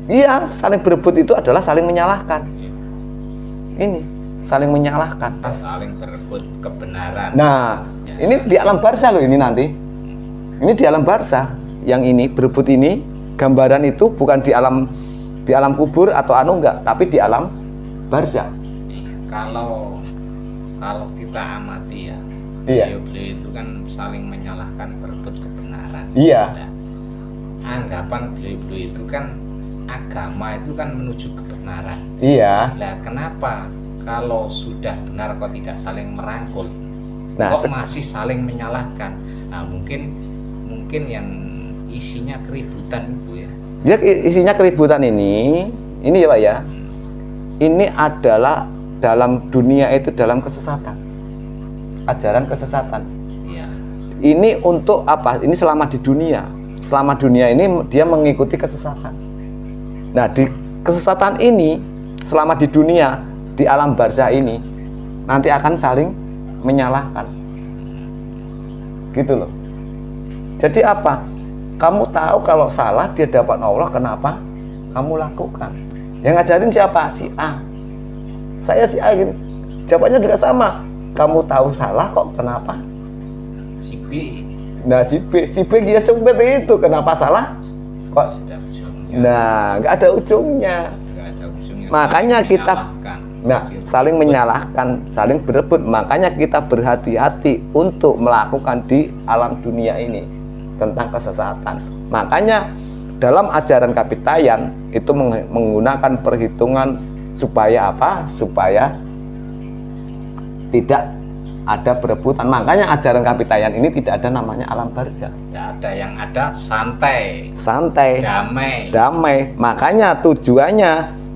Iya, saling berebut itu adalah saling menyalahkan. Iya. Ini saling menyalahkan. Saling berebut kebenaran. Nah, Ya, ini di alam barzah loh ini nanti. Ini di alam barzah. Yang ini berebut ini, gambaran itu bukan di alam kubur atau enggak, tapi di alam barzah. Kalau kita amati ya, Iya. beliau itu kan saling menyalahkan berebut kebenaran. Iya. Nah, anggapan beliau itu kan agama itu kan menuju kebenaran. Iya. Nah, kenapa kalau sudah benar kok tidak saling merangkul? Nah, Kok masih saling menyalahkan? Nah, mungkin yang isinya keributan itu ya. dia isinya keributan ini ya Pak ya. Ini adalah dalam dunia itu dalam kesesatan. Ajaran kesesatan. Iya. Ini untuk apa? Ini selama di dunia. Selama dunia ini dia mengikuti kesesatan. Nah, di kesesatan ini selama di dunia, di alam barzah ini nanti akan saling menyalahkan. Gitu loh. Jadi apa? Kamu tahu kalau salah di hadapan Allah, kenapa kamu lakukan? Yang ngajarin siapa? Si A. Saya si A gini. Jawabannya juga sama. Kamu tahu salah kok, kenapa? Si B. Nah, si B dia seperti itu. Kenapa salah? Kok? Ada ujungnya. Nah, nggak ada ujungnya. Nggak ada ujungnya. Makanya Saling kita, menyalahkan. saling menyalahkan, saling berebut. Makanya kita berhati-hati untuk melakukan di alam dunia ini tentang kesesatan. Makanya dalam ajaran Kapitayan itu menggunakan perhitungan supaya apa? Supaya tidak ada berebutan. Makanya ajaran Kapitayan ini tidak ada namanya alam barzah. Tidak ada, yang ada santai, Santai, damai. damai. Makanya tujuannya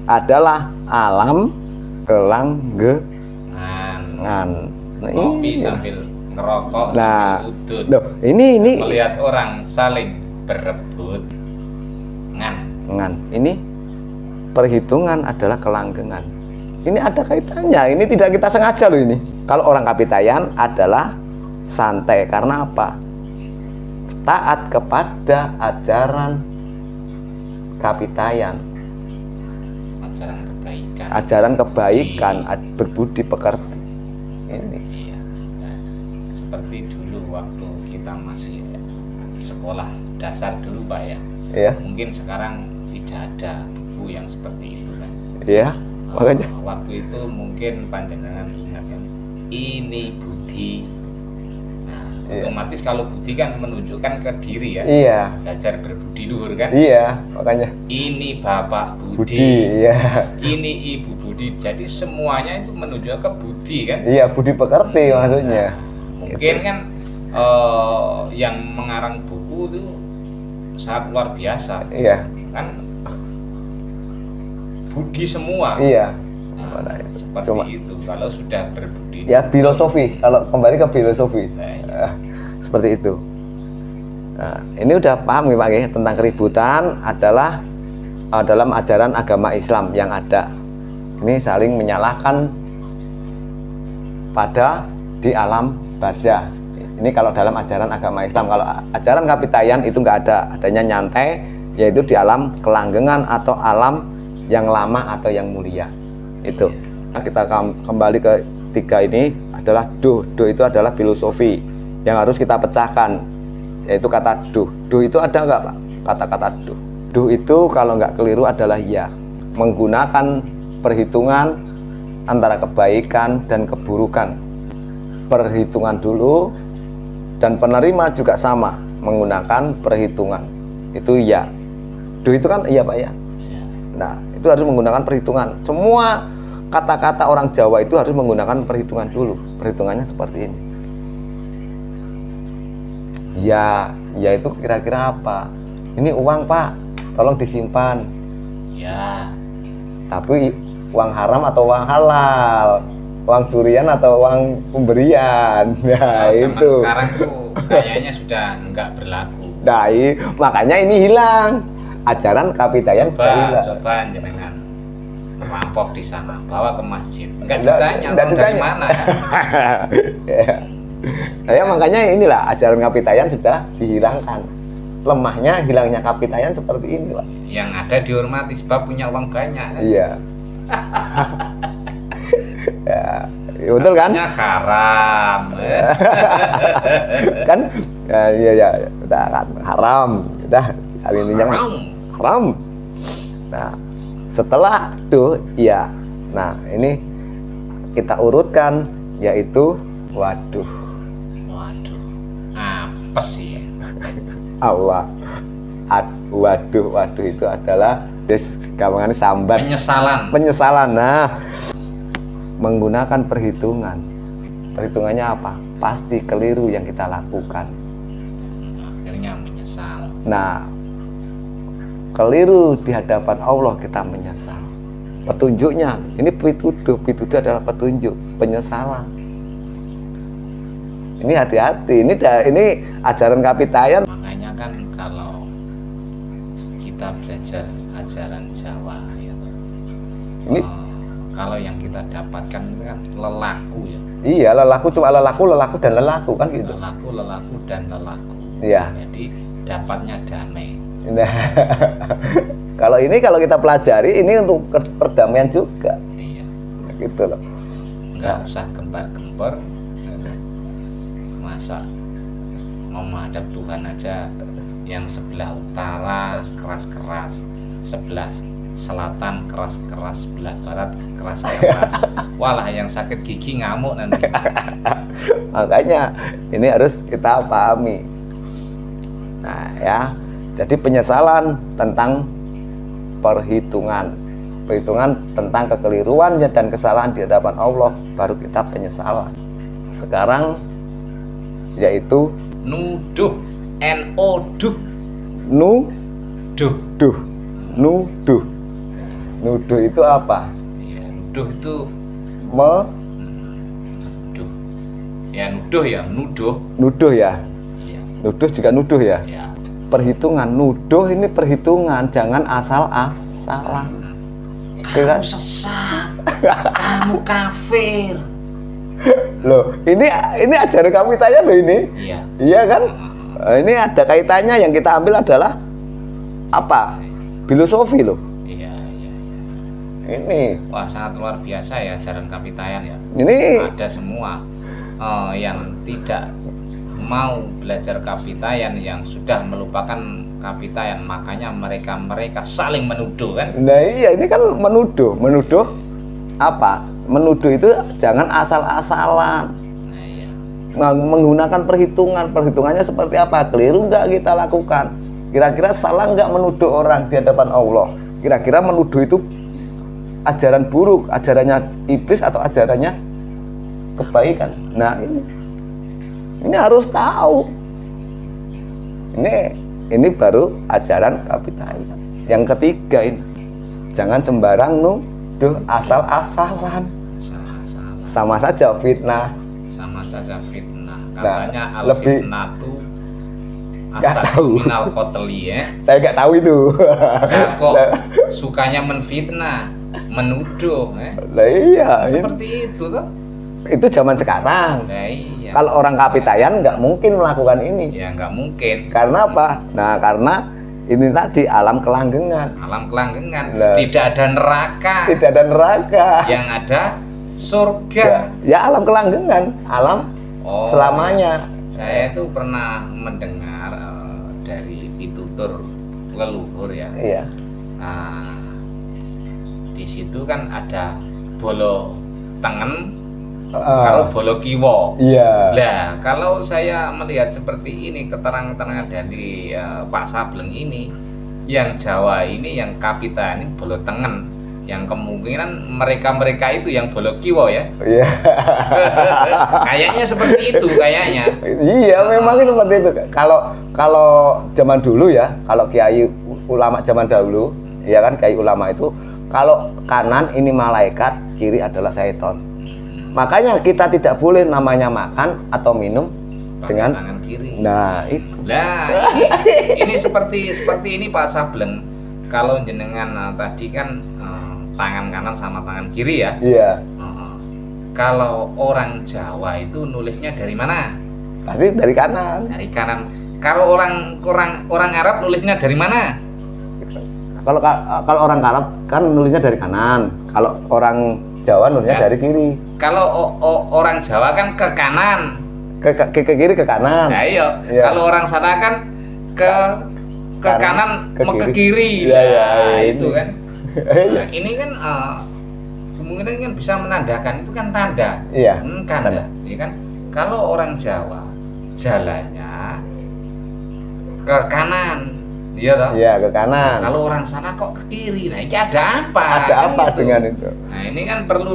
adalah alam kelanggengan. Nah, Ngopi ini. sambil ngerokok Nah, sambil udut. loh, ini Melihat orang saling berebut. Ini perhitungan adalah kelanggengan. Ini ada kaitannya. Ini tidak kita sengaja loh ini. Kalau orang Kapitayan adalah santai karena apa? Taat kepada ajaran Kapitayan, ajaran kebaikan, berbudi pekerti. Ini. Iya. Nah, seperti dulu waktu kita masih sekolah dasar dulu Pak ya. Iya. Mungkin sekarang tidak ada buku yang seperti itu kan. Iya. Makanya waktu itu mungkin panjenengan ingat kan, ini budi. Nah, iya. Otomatis kalau budi kan menunjukkan ke diri ya. Iya. Belajar berbudi luhur kan. Iya, makanya. Ini Bapak Budi. Iya. Ini Ibu Budi. Jadi semuanya itu menunjuk ke budi kan. Iya, budi pekerti maksudnya. Mungkin kan yang mengarang buku itu sangat luar biasa. Iya. Kan budi semua. Iya. Nah, seperti itu. Kalau sudah berbudi. Ya filosofi. Kalau kembali ke filosofi. Nah, seperti itu. Nah, ini udah paham ya Pak ya, tentang keributan adalah dalam ajaran agama Islam yang ada. Ini saling menyalahkan pada di alam barzah. Ini kalau dalam ajaran agama Islam. Kalau ajaran Kapitayan itu nggak ada, adanya nyantai, yaitu di alam kelanggengan atau alam yang lama atau yang mulia. Itu. Nah, kita kembali ke tiga ini adalah duh. Duh itu adalah filosofi yang harus kita pecahkan, yaitu kata duh. Duh itu ada nggak Pak? Kata-kata duh. Duh itu kalau nggak keliru adalah ya, menggunakan perhitungan antara kebaikan dan keburukan. Perhitungan dulu, dan penerima juga sama menggunakan perhitungan. Itu ya. Duh itu kan iya Pak ya. Nah, itu harus menggunakan perhitungan. Semua kata-kata orang Jawa itu harus menggunakan perhitungan dulu. Perhitungannya seperti ini. Ya, ya itu kira-kira apa? Ini uang Pak, tolong disimpan. Ya. Tapi uang haram atau uang halal? Uang curian atau uang pemberian? Nah, itu. Sekarang tuh kayaknya sudah enggak berlaku. Nah, makanya ini hilang. Ajaran Kapitayan sudah hilang. Coba jenengan merampok di sana, bawa ke masjid. Enggak ditanya dari mana. Ya, makanya inilah ajaran Kapitayan sudah dihilangkan. Lemahnya hilangnya Kapitayan seperti ini, Pak. Yang ada dihormati sebab punya uang banyak kan? Iya. Ya, betul kan? Haram. Kan? Ya, udah kan haram. Udah saling haram. Nah, setelah itu ya. Nah, ini kita urutkan yaitu waduh. Apes ya. Allah. Waduh itu adalah gampangannya sambat. Penyesalan. Nah, menggunakan perhitungan. Perhitungannya apa? Pasti keliru yang kita lakukan. Akhirnya menyesal. Nah, keliru di hadapan Allah kita menyesal. Petunjuknya, ini pituduh adalah petunjuk, penyesalan. Ini hati-hati, ini ajaran Kapitayan. Makanya kan kalau kita belajar ajaran Jawa ya, ini kalau yang kita dapatkan itu kan lelaku ya. Iya, lelaku cuma lelaku dan lelaku kan gitu. Lelaku dan lelaku. Iya. Jadi dapatnya damai. Nah, kalau kita pelajari ini untuk perdamaian juga. Iya. Nah, gitu loh. Enggak usah gembar-gembor. Masa mau menghadap Tuhan aja yang sebelah utara keras-keras, sebelah selatan keras-keras, sebelah barat keras-keras. Walah yang sakit gigi ngamuk nanti. Makanya ini harus kita pahami. Nah ya, jadi penyesalan tentang perhitungan tentang kekeliruannya dan kesalahan di hadapan Allah, baru kita penyesalan. Sekarang yaitu nuduh, N-O-duh. Nuduh itu apa? nuduh itu Me- nuduh. Ya nuduh ya, menuduh. nuduh ya. Ya. Nuduh juga nuduh ya. Ya. Perhitungan, nuduh ini perhitungan, jangan asal-asalan. Kamu sesat, kamu kafir. Loh, ini ajaran kapitayan loh ini. Iya. Iya kan? Ini ada kaitannya, yang kita ambil adalah apa? Filosofi loh. Iya, iya, iya. Ini Wah, sangat luar biasa ya ajaran kapitayan ya. ini Ada semua yang tidak mau belajar kapitayan, yang sudah melupakan kapitayan, makanya mereka saling menuduh kan. nah iya, ini kan menuduh apa? Menuduh itu jangan asal-asalan. Nah, iya. Menggunakan perhitungannya seperti apa? Keliru nggak kita lakukan? Kira-kira salah nggak menuduh orang di hadapan Allah? Kira-kira menuduh itu ajaran buruk, ajarannya iblis atau ajarannya kebaikan? Nah ini harus tahu. Ini baru ajaran kapitayan. Yang ketiga ini, jangan sembarang nuduh asal-asalan. Salah-salah. Sama saja fitnah. Sama saja fitnah. Nah, Katanya lebih- al-fitnah tuh Nggak asal tahu. minal qatli ya. Saya nggak tahu itu. Nah, kok Lah, sukanya menfitnah, menuduh lah iya, seperti itu tuh. itu zaman sekarang. Nah, iya. Kalau orang kapitayan nggak mungkin melakukan ini. Ya nggak mungkin. Karena apa? Nah, karena ini tadi alam kelanggengan. Alam kelanggengan, Lah. tidak ada neraka, Tidak ada neraka. yang ada surga. Ya alam kelanggengan, alam Oh, selamanya. saya itu pernah mendengar dari pitutur leluhur ya. Iya. Nah, di situ kan ada bolo tengen karo bolo kiwo. Iya. Lah, kalau saya melihat seperti ini, keterangan-keterangan dari Pak Sableng ini, yang Jawa ini, yang kapita ini bolo tengen, yang kemungkinan mereka itu yang bolo kiwo ya. Iya. Kayaknya seperti itu kayaknya. Iya, memang seperti itu. Kalau zaman dulu ya, kalau kiai ulama zaman dahulu, ya kan kiai ulama itu, kalau kanan ini malaikat, kiri adalah syaitan. Makanya kita tidak boleh namanya makan atau minum Pakai dengan tangan kiri. nah itu. Lah, ini seperti ini Pak Sableng. Kalau jenengan tadi kan tangan kanan sama tangan kiri ya. Iya. Kalau orang Jawa itu nulisnya dari mana? Pasti dari kanan. Dari kanan. Kalau orang Arab nulisnya dari mana? Kalau orang Arab kan nulisnya dari kanan. Kalau orang Jawa nulisnya Ya. dari kiri. Kalau orang Jawa kan ke kanan. Ke kiri ke kanan. Nah, iya. Iya. Kalau orang sana kan ke kanan mau ke kiri. Iya, iya, Nah, iya, itu ini. kan. Nah, ini kan kemungkinan kan bisa menandakan itu kan tanda. Iya. Tanda. Tanda. Ya kan? Kalau orang Jawa jalannya ke kanan. Iya toh? Iya, ke kanan. Kalau orang sana kok ke kiri. Nah, ini ada apa? Ada Kan apa itu. dengan itu? Nah, ini kan perlu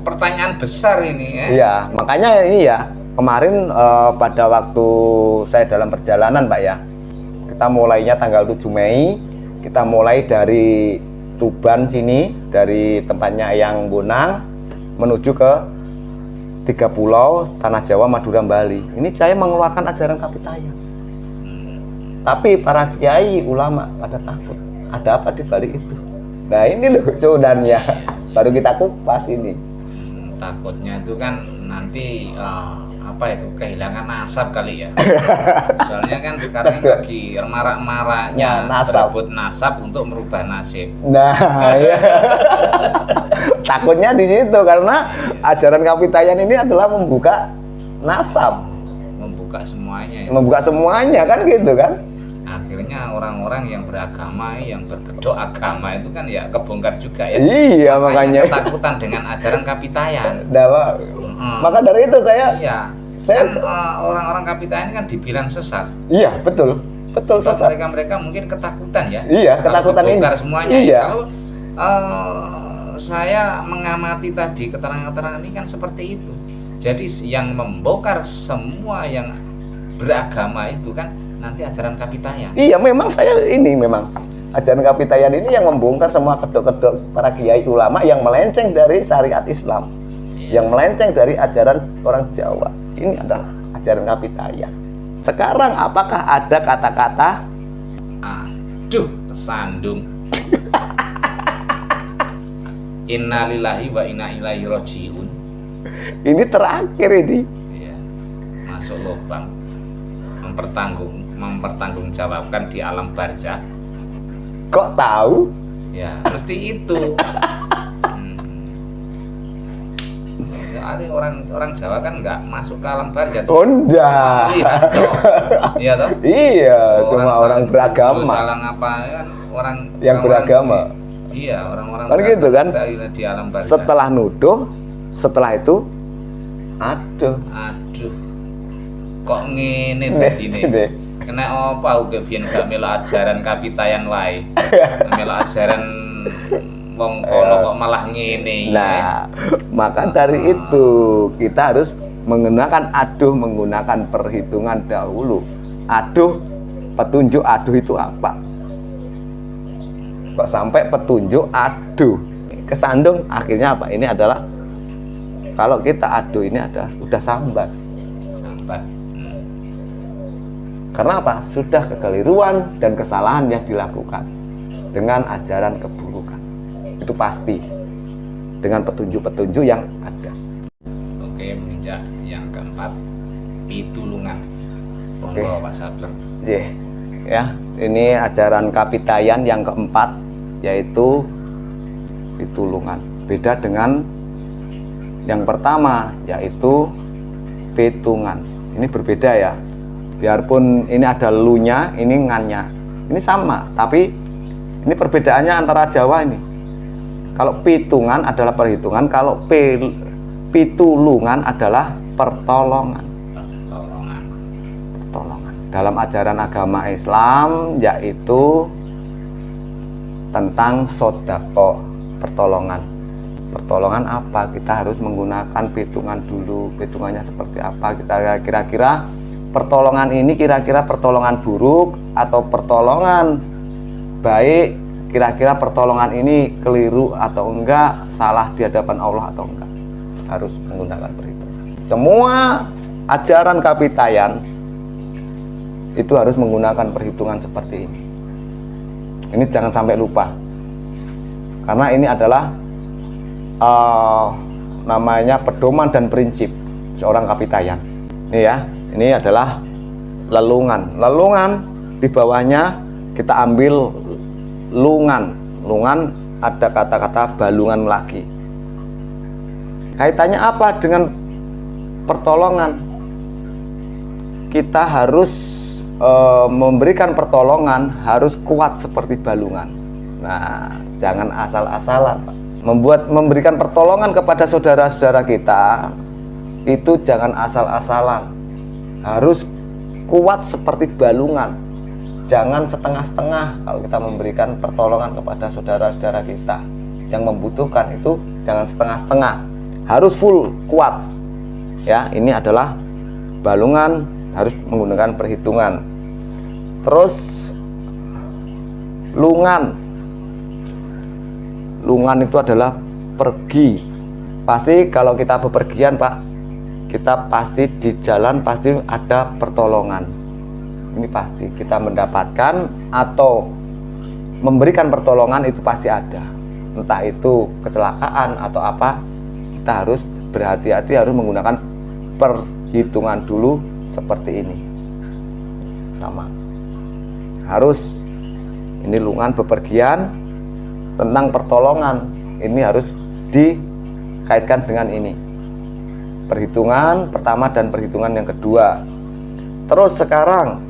pertanyaan besar ini ya. Iya, makanya ini ya, kemarin pada waktu saya dalam perjalanan Pak ya, kita mulainya tanggal 7 Mei, kita mulai dari Tuban sini, dari tempatnya Eyang Bonang, menuju ke 3 pulau, Tanah Jawa, Madura, Bali. Ini saya mengeluarkan ajaran kapitayan. Tapi para kiai ulama pada takut, ada apa di balik itu? Nah ini loh codannya, baru kita kupas ini. Takutnya itu kan nanti apa itu kehilangan nasab kali ya. Soalnya kan sekarang lagi marak-maraknya Nasab. berebut nasab untuk merubah nasib. Nah, ya. Takutnya di situ karena ajaran kapitayan ini adalah membuka nasab, Membuka semuanya. membuka semuanya kan gitu kan? Akhirnya orang-orang yang beragama, yang berkedok agama itu kan ya kebongkar juga ya. Iya makanya. Ketakutan dengan ajaran kapitayan. Nah, maka dari itu saya Kan orang-orang kapitayan ini kan dibilang sesat. iya betul Sebab sesat. mereka mungkin ketakutan ya. Iya, Kalau ketakutan ini. kebongkar semuanya. Iya. Ya. Kalau saya mengamati tadi keterangan-keterangan ini kan seperti itu. Jadi yang membongkar semua yang beragama itu kan nanti ajaran kapitayan. Iya, memang saya ini memang Ajaran Kapitayan ini yang membongkar semua kedok-kedok para kiai ulama yang melenceng dari syariat Islam, yang melenceng dari ajaran orang Jawa. Ini adalah ajaran Kapitayan. Sekarang apakah ada kata-kata aduh kesandung innalillahi wa inna ilaihi rajiun? Ini terakhir ini. Ya, masuk lubang, mempertanggungjawabkan di alam barzakh. Kok tahu? Ya mesti itu. Soalnya orang Jawa kan nggak masuk ke alam barzakh. Oh enggak. Iya toh? Iya, cuma orang beragama. Salah ngapa kan orang yang beragama. Iya, orang-orang Kan gitu kan? di alam barzakh. Setelah nuduh, setelah itu aduh. Kok ngene begini? Kena apa uga biyen gak melu ajaran Kapitayan wae. Melu ajaran wong kono kok malah ngene. Nah, maka dari itu kita harus menggunakan perhitungan dahulu. Petunjuk aduh itu apa? Kok sampai petunjuk aduh? Kesandung akhirnya apa? Ini adalah kalau kita aduh ini adalah udah sambat. Karena apa? Sudah kekeliruan dan kesalahan yang dilakukan dengan ajaran keburukan. Itu pasti dengan petunjuk-petunjuk yang ada. Oke, menginjak yang keempat, pitulungan. Oke. Pak Sableng. Ya, ini ajaran Kapitayan yang keempat, yaitu pitulungan. Beda dengan yang pertama, yaitu petungan. Ini berbeda ya. Biarpun ini ada lunya, ini ngannya. Ini sama, tapi ini perbedaannya antara Jawa ini. Kalau pitungan adalah perhitungan, kalau pitulungan adalah pertolongan. Dalam ajaran agama Islam yaitu tentang sodako, pertolongan. Pertolongan apa? Kita harus menggunakan pitungan dulu. Pitungannya seperti apa? Kita kira-kira pertolongan ini kira-kira pertolongan buruk atau pertolongan baik, kira-kira pertolongan ini keliru atau enggak, salah di hadapan Allah atau enggak. Harus menggunakan perhitungan. Semua ajaran Kapitayan itu harus menggunakan perhitungan seperti ini. Ini jangan sampai lupa. Karena ini adalah namanya pedoman dan prinsip seorang Kapitayan. Ini ya. Ini adalah lelungan. Lelungan di bawahnya kita ambil lungan. Lungan ada kata-kata balungan lagi. Kaitannya apa dengan pertolongan? Kita harus memberikan pertolongan harus kuat seperti balungan. Nah, jangan asal-asalan, Pak. Memberikan pertolongan kepada saudara-saudara kita itu jangan asal-asalan. Harus kuat seperti balungan. Jangan setengah-setengah kalau kita memberikan pertolongan kepada saudara-saudara kita yang membutuhkan, itu jangan setengah-setengah. Harus full, kuat. Ya, ini adalah balungan, harus menggunakan perhitungan. Terus lungan. Lungan itu adalah pergi. Pasti kalau kita bepergian, Pak, kita pasti di jalan pasti ada pertolongan. Ini pasti kita mendapatkan atau memberikan pertolongan, itu pasti ada. Entah itu kecelakaan atau apa, kita harus berhati-hati, harus menggunakan perhitungan dulu seperti ini. Sama. Harus ini lungan bepergian tentang pertolongan. Ini harus dikaitkan dengan ini. Perhitungan pertama dan perhitungan yang kedua. Terus sekarang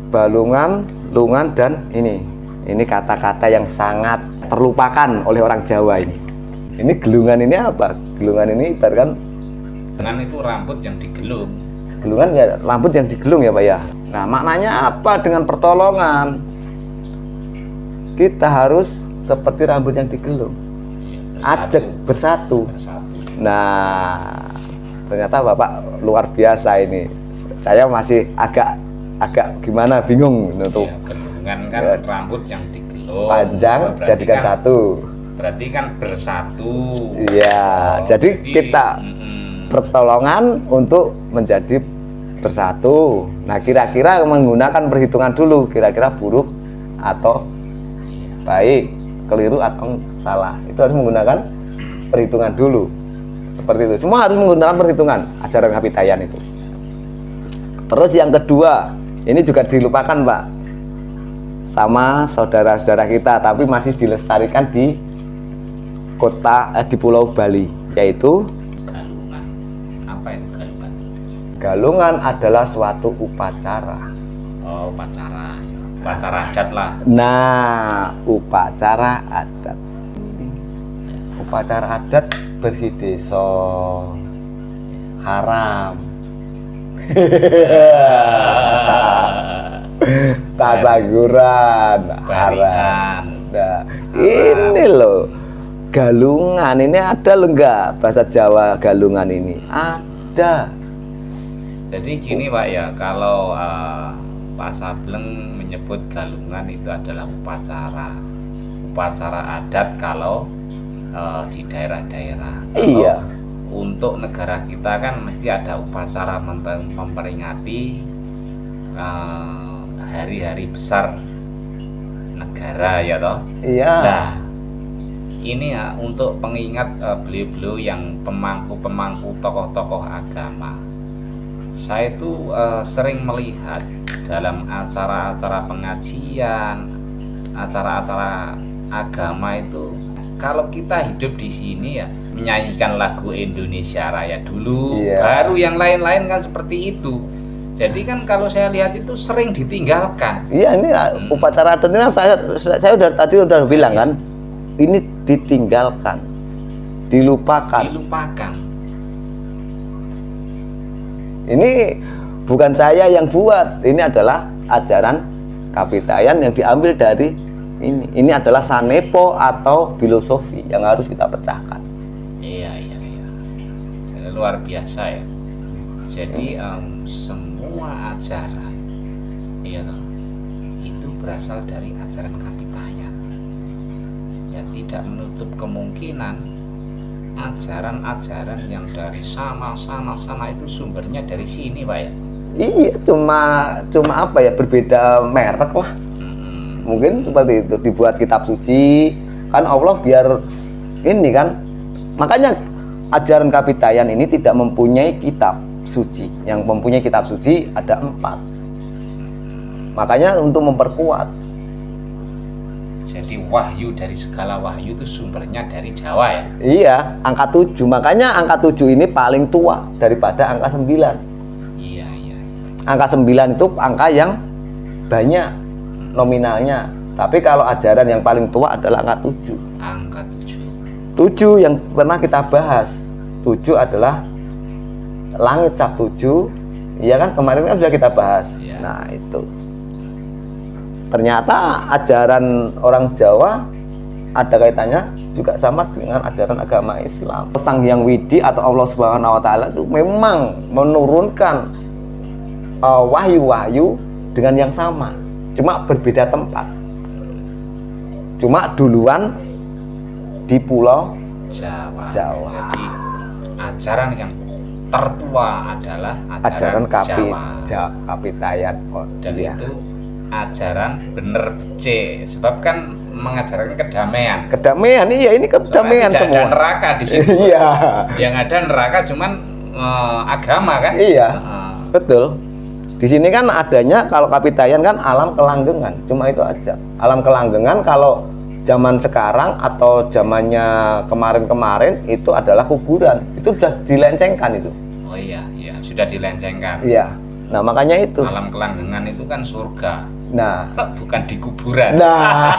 balungan, lungan, dan ini kata-kata yang sangat terlupakan oleh orang Jawa ini. Ini gelungan ini apa? Gelungan ini ibaratkan Gelungan itu rambut yang digelung. Gelungan ya rambut yang digelung ya Pak ya. Nah, maknanya apa dengan pertolongan? Kita harus seperti rambut yang digelung. Ajak bersatu. Nah, ternyata Bapak luar biasa ini. Saya masih agak agak gimana, bingung untuk Ya, gelungan kan Ya. rambut yang digelung. panjang Berarti jadikan kan, satu. Berarti kan bersatu. Iya, jadi kita mm-mm. pertolongan untuk menjadi bersatu. Nah, kira-kira menggunakan perhitungan dulu, kira-kira buruk atau baik, keliru atau salah. Itu harus menggunakan perhitungan dulu. Seperti itu. Semua harus menggunakan perhitungan ajaran Kapitayan itu. Terus yang kedua, ini juga dilupakan, Pak, sama saudara-saudara kita, tapi masih dilestarikan di di Pulau Bali, yaitu Galungan. Apa itu galungan? galungan adalah suatu upacara. Oh, upacara. Upacara adat lah. Nah, upacara adat. Upacara adat bersih desa haram. Tasaguran haram. Barian. Nah, ini loh galungan ini ada loh, enggak bahasa Jawa galungan ini ada. Jadi gini Pak ya, kalau Pak Sableng menyebut galungan itu adalah upacara adat kalau di daerah-daerah. Iya. Untuk negara kita kan mesti ada upacara memperingati hari-hari besar negara ya toh. Iya. Nah, ini ya untuk pengingat beliau-beliau yang pemangku tokoh-tokoh agama. Saya itu sering melihat dalam acara-acara pengajian, acara-acara agama itu, kalau kita hidup di sini ya menyanyikan lagu Indonesia Raya dulu, Iya. baru yang lain-lain kan seperti itu. Jadi kan kalau saya lihat itu sering ditinggalkan. Iya, ini upacara adat ini saya udah tadi udah bilang kan, ini ditinggalkan, dilupakan. Ini bukan saya yang buat, ini adalah ajaran Kapitayan yang diambil dari ini. Ini adalah sanepo atau filosofi yang harus kita pecahkan. Iya. Luar biasa ya. Jadi semua ajaran, iya toh, itu berasal dari ajaran Kapitayan. Ya tidak menutup kemungkinan ajaran-ajaran yang dari sana itu sumbernya dari sini, Pak ya. Iya, cuma apa ya, berbeda merek lah. Mungkin seperti itu, dibuat kitab suci kan Allah biar ini kan. Makanya ajaran Kapitayan ini tidak mempunyai kitab suci. Yang mempunyai kitab suci ada 4. Makanya untuk memperkuat. Jadi wahyu, dari segala wahyu itu sumbernya dari Jawa ya. Iya, angka 7. Makanya angka 7 ini paling tua daripada angka 9. Iya. Angka 9 itu angka yang banyak nominalnya. Tapi kalau ajaran yang paling tua adalah angka 7. Angka 7. 7 yang pernah kita bahas. 7 adalah langit cap 7. Iya kan, kemarin kan sudah kita bahas. Iya. Nah, itu. Ternyata ajaran orang Jawa ada kaitannya juga sama dengan ajaran agama Islam. Sang Hyang Widi atau Allah Subhanahu wa taala itu memang menurunkan wahyu-wahyu dengan yang sama, cuma berbeda tempat. Cuma duluan di Pulau Jawa. Jawa. Jadi ajaran yang tertua adalah ajaran Jawa. Kapitayan. Dan iya. itu ajaran bener C, sebab kan mengajarkan kedamaian. Kedamaian, iya, ini kedamaian Tidak semua. ada neraka di situ. Iya. Yang ada neraka cuman agama kan? Iya. Betul. Di sini kan adanya, kalau Kapitayan kan alam kelanggengan, cuma itu aja. Alam kelanggengan kalau zaman sekarang atau zamannya kemarin-kemarin itu adalah kuburan. Itu sudah dilencengkan itu. Oh iya, sudah dilencengkan. Iya. Nah, makanya itu. Alam kelanggengan itu kan surga. Nah, bukan di kuburan. Nah.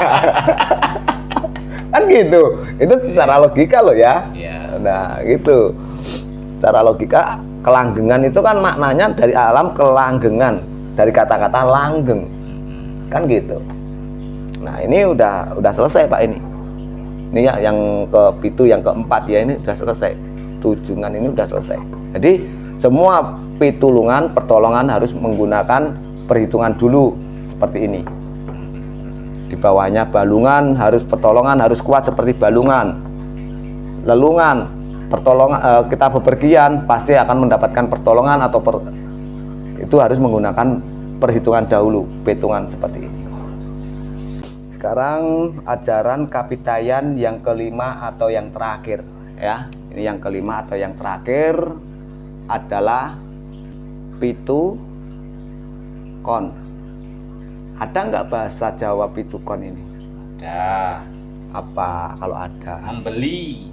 Kan gitu. Itu secara logika loh ya. Iya. Nah, gitu. Secara logika kelanggengan itu kan maknanya dari alam kelanggengan, dari kata-kata langgeng. Kan gitu. Nah, ini udah selesai Pak ini. Ini ya yang ke-7, yang ke-4 ya, ini udah selesai. Tujungan ini udah selesai. Jadi semua pitulungan, pertolongan harus menggunakan perhitungan dulu seperti ini. Di bawahnya balungan, harus pertolongan harus kuat seperti balungan. Lelungan, pertolongan, kita bepergian pasti akan mendapatkan pertolongan atau itu harus menggunakan perhitungan dahulu, hitungan seperti ini. Sekarang ajaran Kapitayan yang kelima atau yang terakhir ya. Ini yang kelima atau yang terakhir adalah pitukon. Ada nggak bahasa Jawa pitukon ini? Ada. Apa kalau ada? Membeli.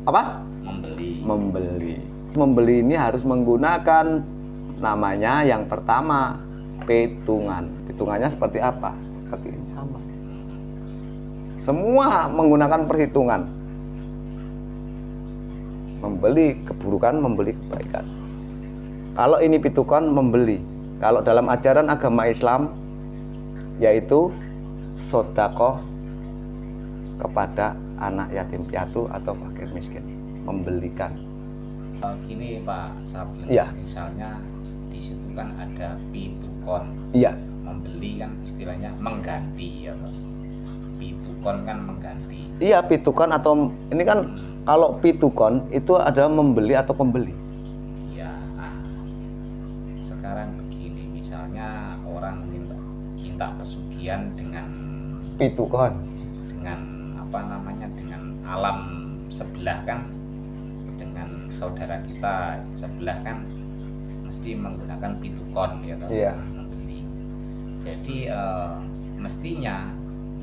Apa? Membeli. Membeli. Membeli ini harus menggunakan namanya yang pertama pitungan. Pitungannya seperti apa? Seperti ini sama. Semua menggunakan perhitungan. Membeli keburukan, membeli kebaikan. Kalau ini pitukon membeli. Kalau dalam ajaran agama Islam yaitu sedekah kepada anak yatim piatu atau fakir miskin, membelikan. Gini Pak Sableng, Iya. misalnya di situ kan ada pitukon. Iya. Membeli kan istilahnya mengganti ya Pak. Pitukon kan mengganti. Iya, pitukon atau ini kan kalau pitukon itu adalah membeli atau pembeli. Ya, sekarang begini, misalnya orang minta pesugihan dengan Pitukon. apa namanya, dengan alam sebelah kan, dengan saudara kita sebelah kan mesti menggunakan pitukon ya toh, Iya. membeli. Jadi mestinya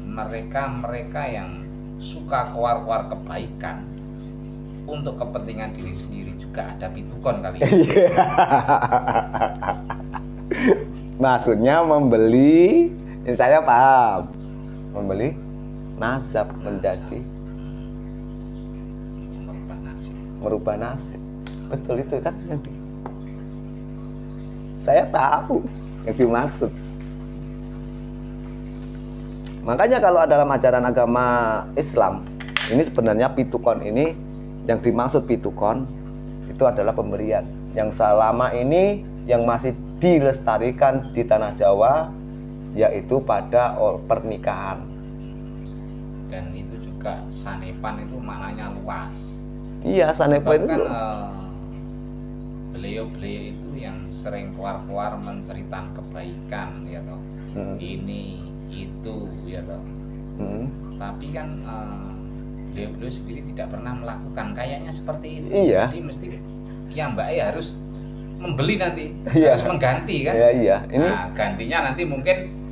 mereka yang suka keluar kebaikan untuk kepentingan diri sendiri juga ada pitukon kali ya. Maksudnya membeli, ini saya paham. Membeli nasab menjadi Merubah nasib. merubah nasib. Betul itu kan yang saya tahu yang dimaksud. Makanya kalau dalam ajaran agama Islam ini sebenarnya pitukon ini yang dimaksud pitukon itu adalah pemberian yang selama ini yang masih dilestarikan di tanah Jawa yaitu pada pernikahan. Dan itu juga sanepan itu maknanya luas. Iya, sanepa Sebab itu kan beliau-beliau itu yang sering keluar menceritakan kebaikan ya toh. Ini itu ya toh. Tapi kan beliau sendiri tidak pernah melakukan kayaknya seperti itu. Iya. Jadi mesti ya Mbak ya harus membeli nanti, Iya. harus mengganti kan. Iya. Ini Nah, gantinya nanti mungkin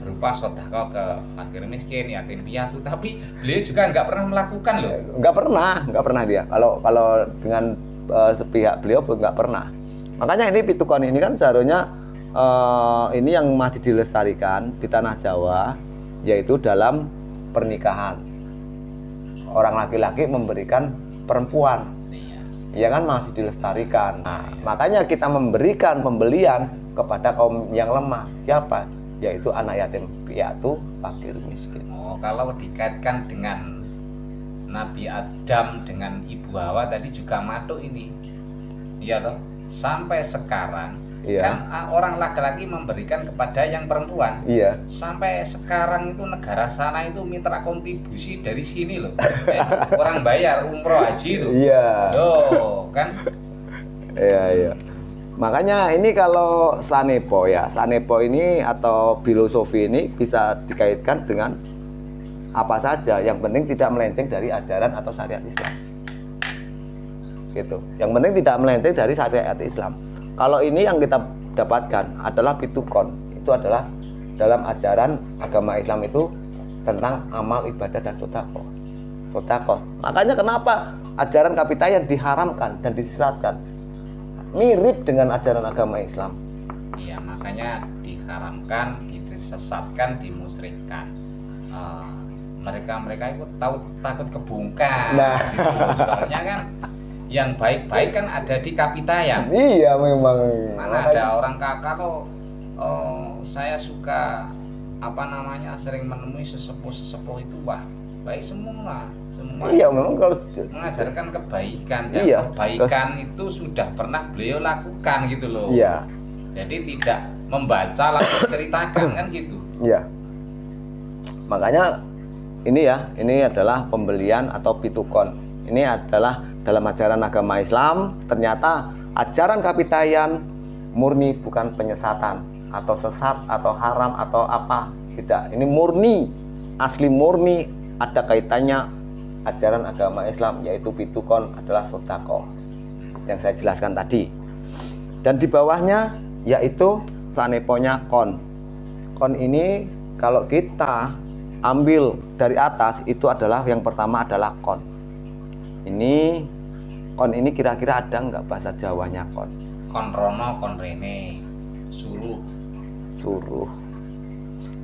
berupa sedekah ke fakir miskin, yatim piatu, tapi beliau juga nggak pernah melakukan loh. nggak pernah dia. Kalau dengan sepihak beliau nggak pernah. Makanya ini pitukon ini kan seharusnya ini yang masih dilestarikan di tanah Jawa, yaitu dalam pernikahan. Orang laki-laki memberikan perempuan, ya kan masih dilestarikan. Nah, makanya kita memberikan pembelian kepada kaum yang lemah. Siapa? Yaitu anak yatim piatu, fakir miskin. Oh, kalau dikaitkan dengan Nabi Adam dengan Ibu Hawa tadi juga matuk ini. Iya toh? Sampai sekarang kan orang laki-laki memberikan kepada yang perempuan. Iya. Sampai sekarang itu negara sana itu minta kontribusi dari sini loh. Orang bayar umroh haji itu. Iya. Loh, kan? Iya. Makanya ini kalau sanepo ini atau filosofi ini bisa dikaitkan dengan apa saja, yang penting tidak melenceng dari ajaran atau syariat Islam. Gitu. Yang penting tidak melenceng dari syariat Islam. Kalau ini yang kita dapatkan adalah pitukon. Itu adalah dalam ajaran agama Islam itu tentang amal ibadah dan sedekah. Makanya kenapa ajaran Kapitayan diharamkan dan disesatkan? Mirip dengan ajaran agama Islam. Iya, makanya diharamkan, disesatkan, dimusyrikkan. Mereka itu takut kebongkar. Nah, gitu. Soalnya kan yang baik-baik kan ada di Kapitayan. Iya memang. Mana ada orang kakak kok. Saya suka sering menemui sesepuh itu, wah baik semua. Iya memang kalau mengajarkan kebaikan dan iya, kebaikan itu sudah pernah beliau lakukan gitu loh. Iya. Jadi tidak membaca lalu ceritakan kan gitu. Iya. Makanya ini adalah pembelian atau pitukon. Ini adalah dalam ajaran agama Islam, ternyata ajaran Kapitayan murni, bukan penyesatan atau sesat atau haram atau apa. Tidak, ini murni, asli murni, ada kaitannya ajaran agama Islam, yaitu pitukon adalah sedekah yang saya jelaskan tadi. Dan di bawahnya yaitu saneponya kon. Kon ini kalau kita ambil dari atas itu adalah yang pertama adalah kon. Kon ini kira-kira ada nggak bahasa Jawanya kon? Kon rono, kon rene, suruh.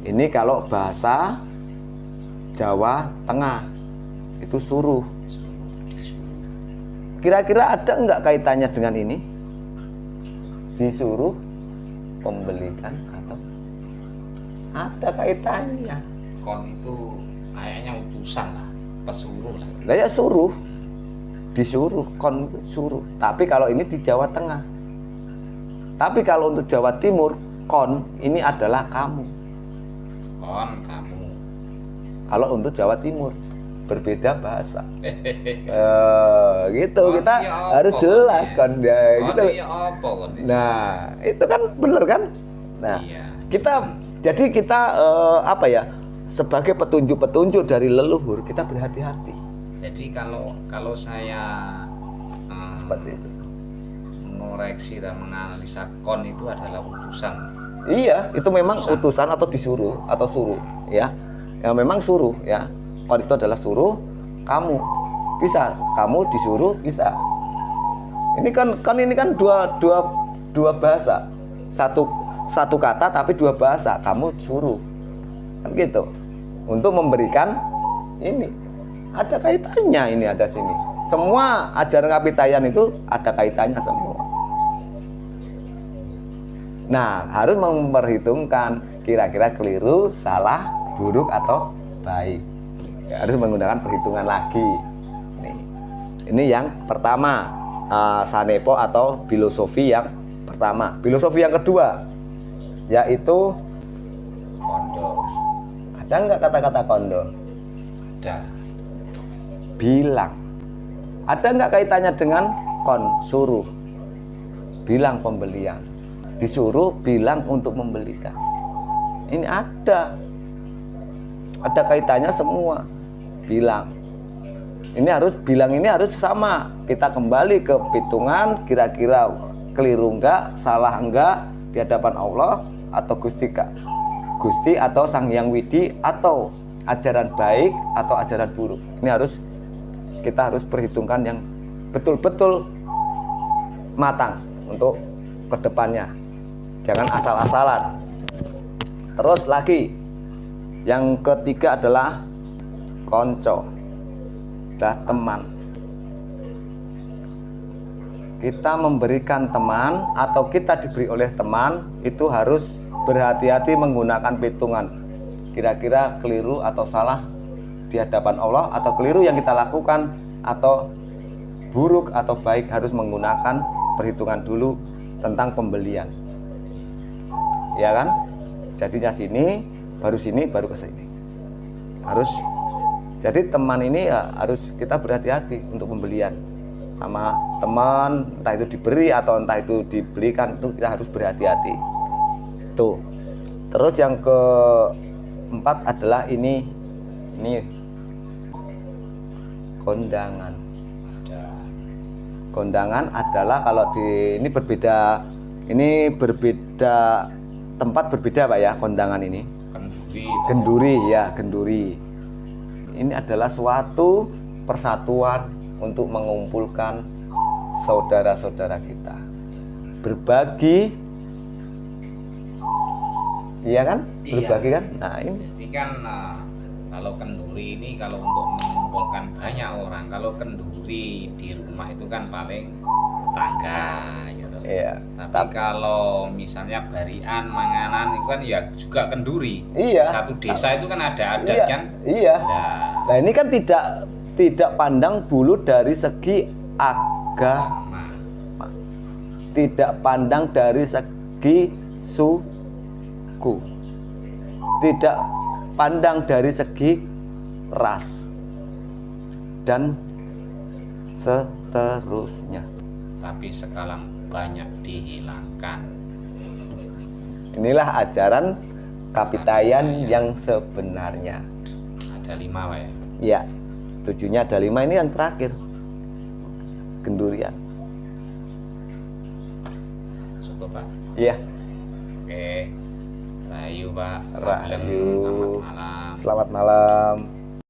Ini kalau bahasa Jawa Tengah itu suruh. Kira-kira ada nggak kaitannya dengan ini? Disuruh pembelikan atau ada kaitannya? Kon itu kayaknya utusan lah, pesuruh lah. Lah ya suruh, disuruh, kon suruh. Tapi kalau ini di Jawa Tengah. Tapi kalau untuk Jawa Timur, kon ini adalah kamu. Kon kamu. Kalau untuk Jawa Timur berbeda bahasa. Gitu Kon kita iya harus apa, jelas kon kon ya, gitu. iya apa kon? Nah, itu kan bener kan? Nah, Iya. Jadi kita apa ya? Sebagai petunjuk-petunjuk dari leluhur, kita berhati-hati. Jadi kalau saya Seperti itu. mengoreksi dan menganalisa kon itu adalah utusan. Iya, itu memang utusan atau disuruh atau suruh, ya. Ya memang suruh, ya. Kon itu adalah suruh, kamu bisa, kamu disuruh bisa. Ini kan dua bahasa. Satu kata tapi dua bahasa, kamu suruh. Kan gitu. Untuk memberikan ini ada kaitannya, ini ada sini. Semua ajaran Kapitayan itu ada kaitannya semua. Nah, harus memperhitungkan kira-kira keliru, salah, buruk atau baik. Harus menggunakan perhitungan lagi. Ini yang pertama, sanepo atau filosofi yang pertama. Filosofi yang kedua yaitu Kondo. ada nggak kata-kata kondo? Ada. Bilang. Ada nggak kaitannya dengan kon, suruh? Bilang pembelian. Disuruh bilang untuk membelikan. Ini ada kaitannya semua. Bilang. Bilang ini harus sama. Kita kembali ke hitungan, kira-kira keliru enggak, salah enggak di hadapan Allah atau Gusti atau Sang Hyang Widi atau ajaran baik atau ajaran buruk. Ini kita harus perhitungkan yang betul-betul matang untuk kedepannya. Jangan asal-asalan. Terus lagi, yang ketiga adalah konco, adalah teman. Kita memberikan teman atau kita diberi oleh teman itu harus berhati-hati menggunakan perhitungan. Kira-kira keliru atau salah di hadapan Allah atau keliru yang kita lakukan atau buruk atau baik, harus menggunakan perhitungan dulu tentang pembelian. Ya kan? Jadinya sini baru ke sini. Jadi teman ini ya harus kita berhati-hati untuk pembelian sama teman, entah itu diberi atau entah itu dibelikan, itu kita harus berhati-hati. Tuh. Terus yang keempat adalah ini kondangan. Kondangan adalah kalau ini berbeda tempat berbeda Pak ya, kondangan ini. Genduri. Ini adalah suatu persatuan untuk mengumpulkan saudara-saudara kita. Berbagi. Iya kan? Berbagi kan? Nah, ini. Jadi kan kalau kenduri ini kalau untuk mengumpulkan banyak orang, kalau kenduri di rumah itu kan paling tetangga gitu. Iya. Tapi kalau misalnya barian, manganan itu kan ya juga kenduri. Iya. Satu desa itu kan ada adat iya, kan? Iya. Nah, ini kan tidak pandang bulu dari segi agama. Tidak pandang dari segi suku, tidak pandang dari segi ras, dan seterusnya. Tapi sekarang banyak dihilangkan. Inilah ajaran Kapitayan yang sebenarnya. Ada 5 Pak ya? Ya, 7-nya ada 5, ini yang terakhir, Gendurian. Cukup Pak? Iya. Oke. Rahayu Pak. Rahayu. Selamat malam. Selamat malam.